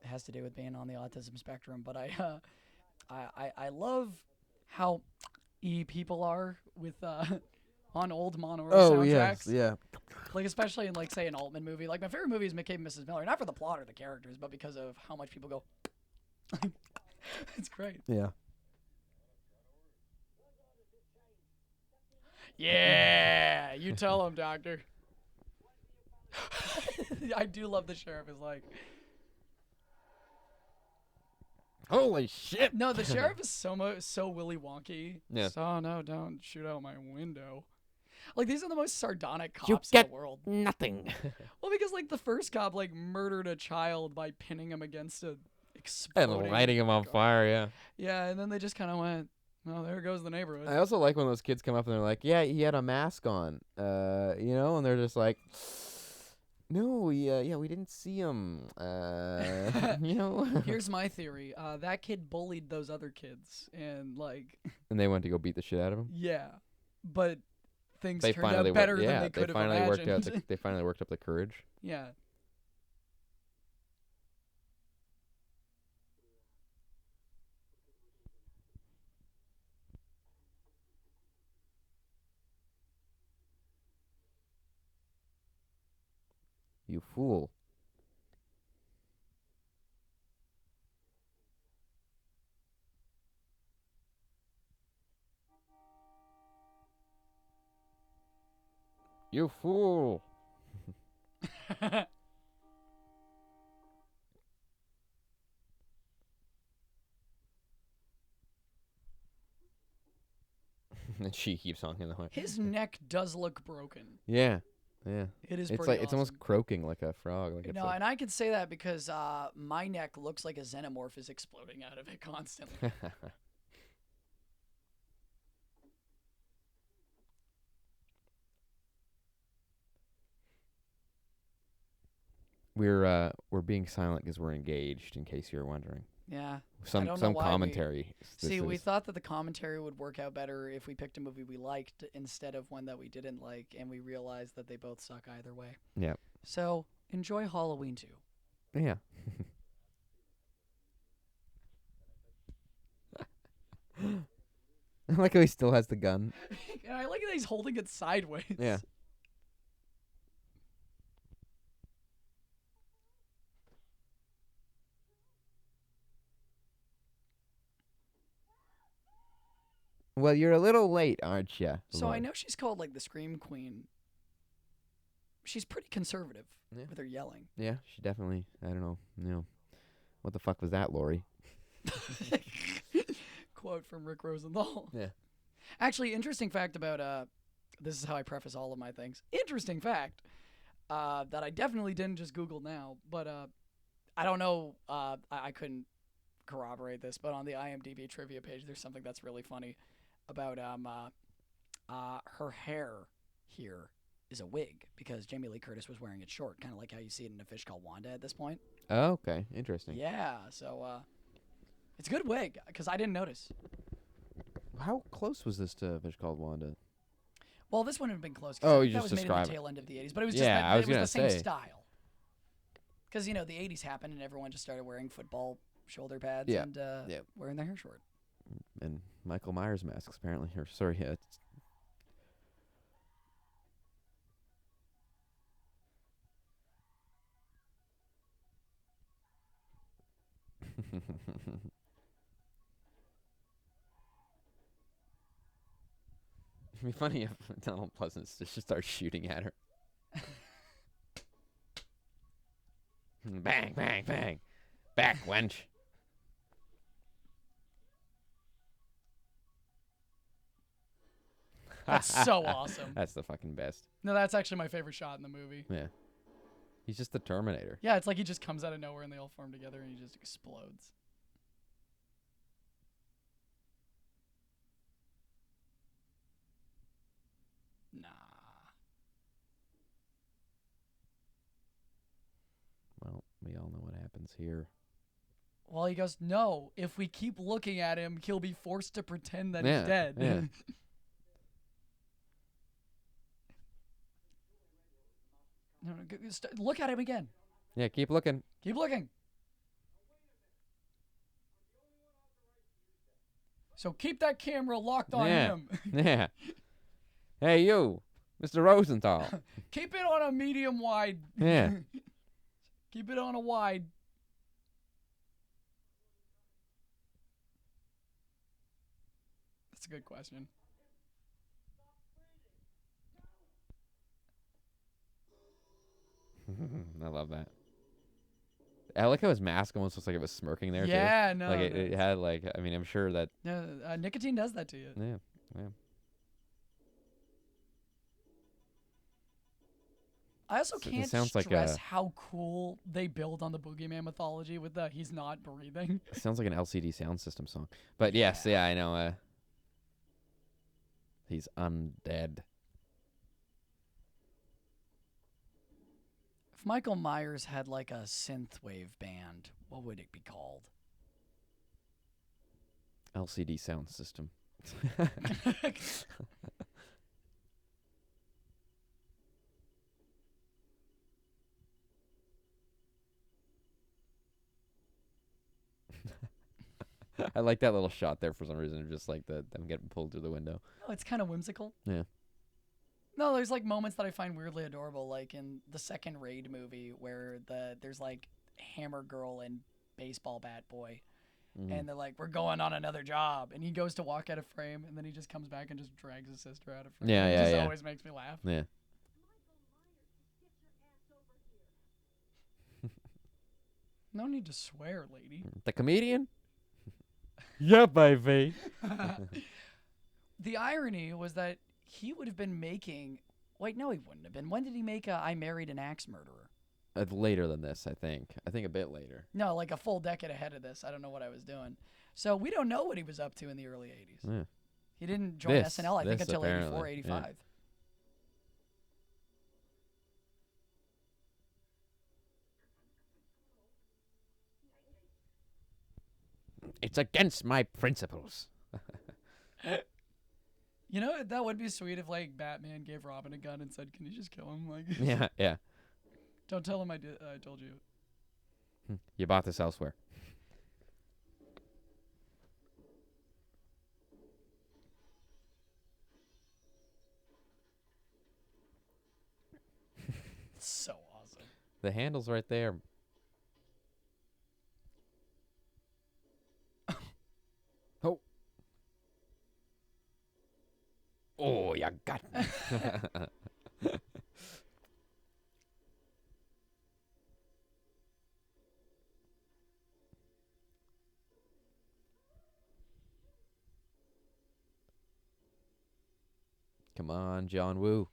has to do with being on the autism spectrum. But I love how people are with on old monaural soundtracks.
Yeah.
Like especially in like say an Altman movie. Like my favorite movie is McCabe and Mrs. Miller, not for the plot or the characters, but because of how much people go. It's great.
Yeah.
Yeah, you tell him, doctor. I do love the sheriff is like.
Holy shit!
No, the sheriff is so Willy Wonky.
Yeah.
So no, don't shoot out my window. Like these are the most sardonic
You
cops in
get
the world.
nothing.
Well, because like the first cop like murdered a child by pinning him against a exploding
And lighting him on fire, yeah.
Yeah, and then they just kind of went, "Oh, there goes the neighborhood."
I also like when those kids come up and they're like, "Yeah, he had a mask on," and they're just like, "No, we didn't see him,"
Here's my theory: that kid bullied those other kids, and like,
And they went to go beat the shit out of him.
yeah, but things
They
turned out
finally
better than they could have
finally
imagined.
they finally worked up the courage.
Yeah.
You fool. You fool. And she keeps honking the horn.
His neck does look broken.
Yeah. Yeah.
It is
It's
pretty
like it's almost
awesome.
croaking like a frog. Like it's
No,
like,
and I can say that because my neck looks like a xenomorph is exploding out of it constantly.
we're being silent because we're engaged. In case you're wondering,
Yeah.
some
don't know why we-
commentary.
See, we thought that the commentary would work out better if we picked a movie we liked instead of one that we didn't like, and we realized that they both suck either way.
Yeah.
So enjoy Halloween 2.
Yeah. I like how he still has the gun.
And I like that he's holding it sideways.
Yeah. Well, you're a little late, aren't you?
So I know she's called like the Scream Queen. She's pretty conservative with her yelling.
Yeah, she definitely. I don't know. What the fuck was that, Lori?
Quote from Rick Rosenthal.
Yeah.
Actually, interesting fact about this is how I preface all of my things. Interesting fact that I definitely didn't just Google now, but I don't know. I couldn't corroborate this, but on the IMDb trivia page, there's something that's really funny about her hair here is a wig because Jamie Lee Curtis was wearing it short, kind of like how you see it in A Fish Called Wanda at this point.
Oh, okay. Interesting.
Yeah, so it's a good wig because I didn't notice.
How close was this to A Fish Called Wanda?
Well, this one had been close.
Oh,
I
you
think
just
that was made in
describe
the
it.
tail end of the 80s, but it was
Yeah,
just that,
I was
it was
gonna
the same
say.
style. Because the 80s happened and everyone just started wearing football shoulder pads
Yeah,
and
yeah.
wearing their hair short.
And Michael Myers masks, apparently. Or sorry, It'd be funny if Donald Pleasance just starts shooting at her. Bang, bang, bang. Back, wench.
That's so awesome.
That's the fucking best.
No, that's actually my favorite shot in the movie.
Yeah. He's just the Terminator.
Yeah, it's like he just comes out of nowhere and they all form together and he just explodes. Nah.
Well, we all know what happens here.
Well, he goes, no, if we keep looking at him, he'll be forced to pretend that
Yeah,
he's dead.
yeah.
No, look at him again.
Yeah, keep looking.
Keep looking. So keep that camera locked on
Yeah.
him.
Yeah. Hey, you, Mr. Rosenthal.
Keep it on a medium wide.
Yeah.
Keep it on a wide. That's a good question.
I love that. I like how his mask almost looks like it was smirking there, too.
Yeah, no.
Like, it had, like, I mean, I'm sure that...
No, nicotine does that to you.
Yeah, yeah.
I also
It
can't
sounds like
stress
a-
how cool they build on the Boogeyman mythology with the he's not breathing.
It sounds like an LCD sound system song. But yes, yeah, I know. He's undead.
If Michael Myers had like a synthwave band, what would it be called?
LCD sound system. I like that little shot there for some reason, just like them getting pulled through the window.
Oh, it's kind of whimsical.
Yeah.
No, there's like moments that I find weirdly adorable, like in the second Raid movie where there's like Hammer Girl and Baseball Bat Boy, and they're like, "We're going on another job," and he goes to walk out of frame, and then he just comes back and just drags his sister out of frame.
Yeah,
it
yeah,
just
yeah.
always makes me laugh.
Yeah.
No need to swear, lady.
The comedian? Yeah, baby.
The irony was that he would have been making. Wait, no, he wouldn't have been. When did he make I Married an Axe Murderer?
Later than this, I think. I think a bit later.
No, like a full decade ahead of this. I don't know what I was doing. So we don't know what he was up to in the early 80s.
Yeah.
He didn't join
This-
SNL, I think,
this
until
apparently,
84,
yeah.
85.
It's against my principles.
You know, that would be sweet if, like, Batman gave Robin a gun and said, "Can you just kill him?" Like,
Yeah, yeah.
don't tell him I told you.
You bought this elsewhere.
It's so awesome.
The handle's right there. Oh. Oh, you got me. Come on, John Woo.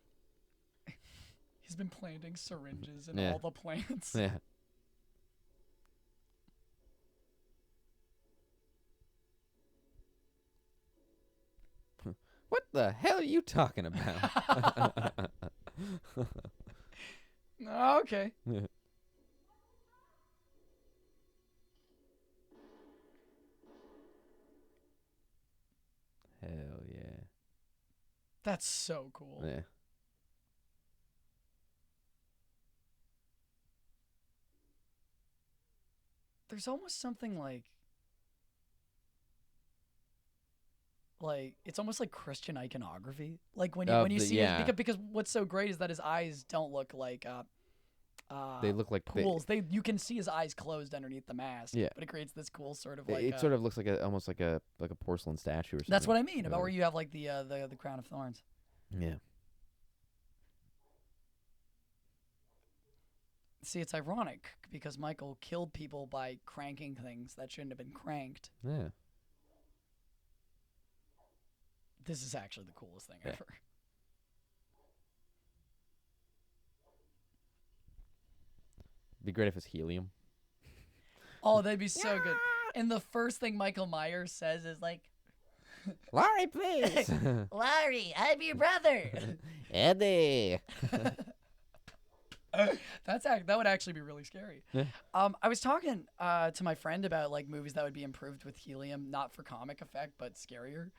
He's been planting syringes in
Yeah.
all the plants.
Yeah. What the hell are you talking about?
Okay.
Hell yeah.
That's so cool.
Yeah.
There's almost something like it's almost like Christian iconography. Like when you see
yeah.
it, because what's so great is that his eyes don't look like
They look like
pools. You can see his eyes closed underneath the mask.
Yeah.
But it creates this cool sort of
It sort of looks like almost like a porcelain statue or something.
That's what I mean about where you have like the crown of thorns.
Yeah.
See, it's ironic because Michael killed people by cranking things that shouldn't have been cranked.
Yeah.
This is actually the coolest thing ever.
Be great if it's helium.
Oh, that'd be so good. And the first thing Michael Myers says is like,
Laurie, please.
Laurie, I'm your brother.
Eddie.
That would actually be really scary.
Yeah.
I was talking to my friend about like movies that would be improved with helium, not for comic effect, but scarier.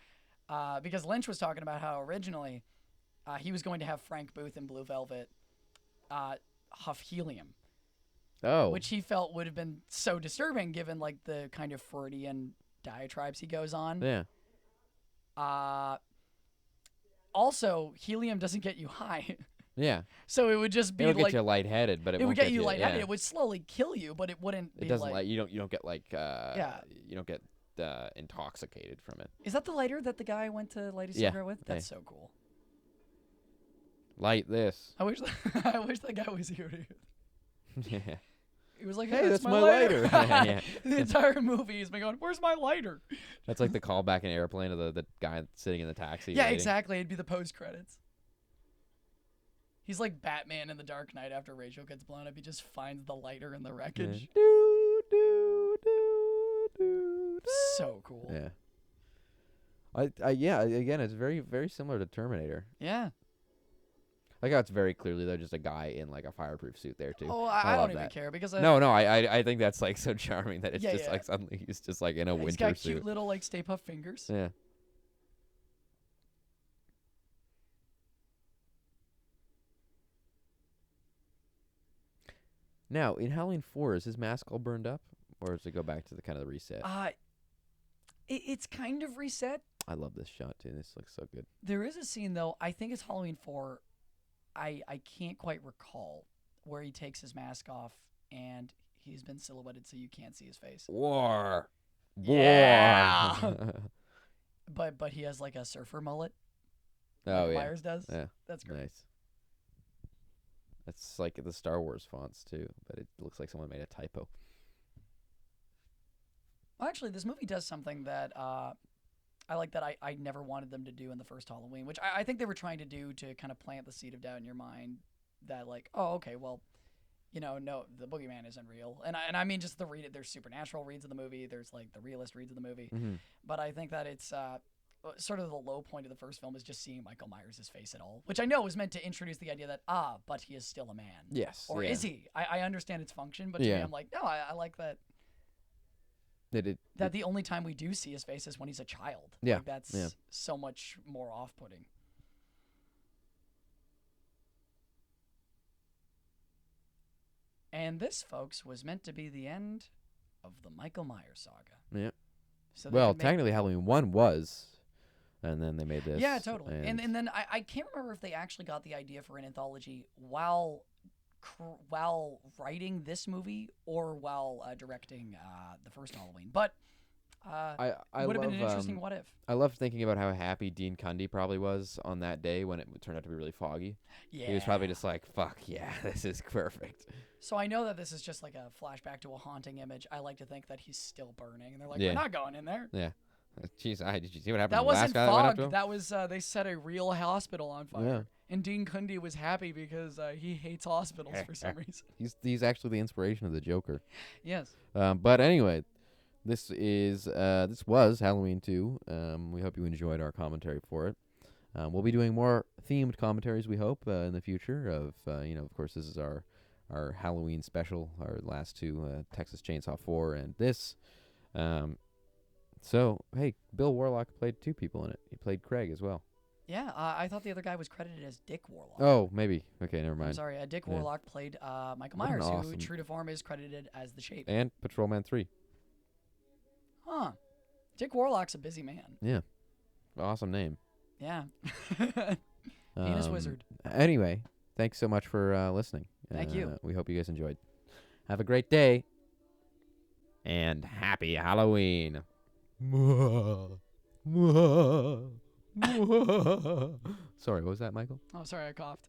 Because Lynch was talking about how originally he was going to have Frank Booth in Blue Velvet huff helium.
Oh.
Which he felt would have been so disturbing given like the kind of Freudian diatribes he goes on.
Yeah.
Also, helium doesn't get you high.
Yeah.
So it would just be
It'll
like
get you lightheaded, but it
would
won't
get you lightheaded.
Yeah.
It would slowly kill you, but it wouldn't be
It doesn't
like
you don't get like you don't get intoxicated from it.
Is that the lighter that the guy went to light his cigarette with? That's so cool.
Light this.
I wish that guy was here.
Yeah.
He was like,
"Hey, that's my
lighter."
Yeah.
The entire movie he's been going, "Where's my lighter?"
That's like the callback in Airplane of the guy sitting in the taxi.
Yeah,
waiting.
exactly. It'd be the post credits. He's like Batman in The Dark Knight after Rachel gets blown up. He just finds the lighter in the wreckage.
Yeah. Do.
So cool.
Yeah. Yeah. Again, it's very very similar to Terminator.
Yeah.
Like how it's very clearly though just a guy in like a fireproof suit there too.
Oh, I
love
don't even
that.
care because
I think that's like so charming that it's
Yeah,
just
yeah.
like suddenly he's just like in a
he's
winter
got
suit.
cute little like Stay Puft fingers.
Yeah. Now, in Halloween 4, is his mask all burned up? Or does it go back to the kind of the reset?
It's kind of reset.
I love this shot, too. This looks so good.
There is a scene, though, I think it's Halloween 4. I can't quite recall where he takes his mask off and he's been silhouetted so you can't see his face.
War.
Yeah. But he has like a surfer mullet.
Oh, yeah.
Myers does.
Yeah.
That's great.
Nice. That's like the Star Wars fonts, too. But it looks like someone made a typo.
Well, actually, this movie does something that I like that I never wanted them to do in the first Halloween, which I think they were trying to do to kind of plant the seed of doubt in your mind that like, oh, okay, well, no, the boogeyman isn't real. And I mean just there's supernatural reads of the movie, there's like the realist reads of the movie.
Mm-hmm.
But I think that it's sort of the low point of the first film is just seeing Michael Myers' face at all, which I know was meant to introduce the idea that, but he is still a man.
Yes.
Or
yeah.
is he? I understand its function, but to me, I'm like, no, I like that. That the only time we do see his face is when he's a child.
Yeah.
Like that's so much more off-putting. And this, folks, was meant to be the end of the Michael Myers saga.
Yeah.
So
well, technically Halloween 1 was, and then they made this.
Yeah, totally. And then I can't remember if they actually got the idea for an anthology while writing this movie or while directing the first Halloween. But
I
would have been an interesting what if.
I love thinking about how happy Dean Cundy probably was on that day when it turned out to be really foggy.
Yeah.
He was probably just like, fuck yeah, this is perfect.
So I know that this is just like a flashback to a haunting image. I like to think that he's still burning. And they're like,
Yeah.
We're not going in there.
Yeah. Jeez, did you see what happened
That
to the last
wasn't
guy that went up to
fog.
him?
That was, they set a real hospital on fire.
Yeah.
And Dean Cundy was happy because he hates hospitals for some reason.
He's actually the inspiration of the Joker.
Yes.
But anyway, this was Halloween 2. We hope you enjoyed our commentary for it. We'll be doing more themed commentaries, we hope, in the future. Of course, this is our Halloween special, our last two, Texas Chainsaw 4 and this. So, hey, Bill Warlock played two people in it. He played Craig as well.
Yeah, I thought the other guy was credited as Dick Warlock.
Oh, maybe. Okay, never mind.
I'm sorry, Dick
Yeah.
Warlock played Michael
What an
Myers, who,
awesome-
true to form, is credited as the Shape.
And Patrolman 3.
Huh. Dick Warlock's a busy man.
Yeah. Awesome name.
Yeah. Penis Wizard.
Anyway, thanks so much for listening.
Thank you.
We hope you guys enjoyed. Have a great day. And happy Halloween. Sorry, what was that, Michael?
Oh, sorry, I coughed.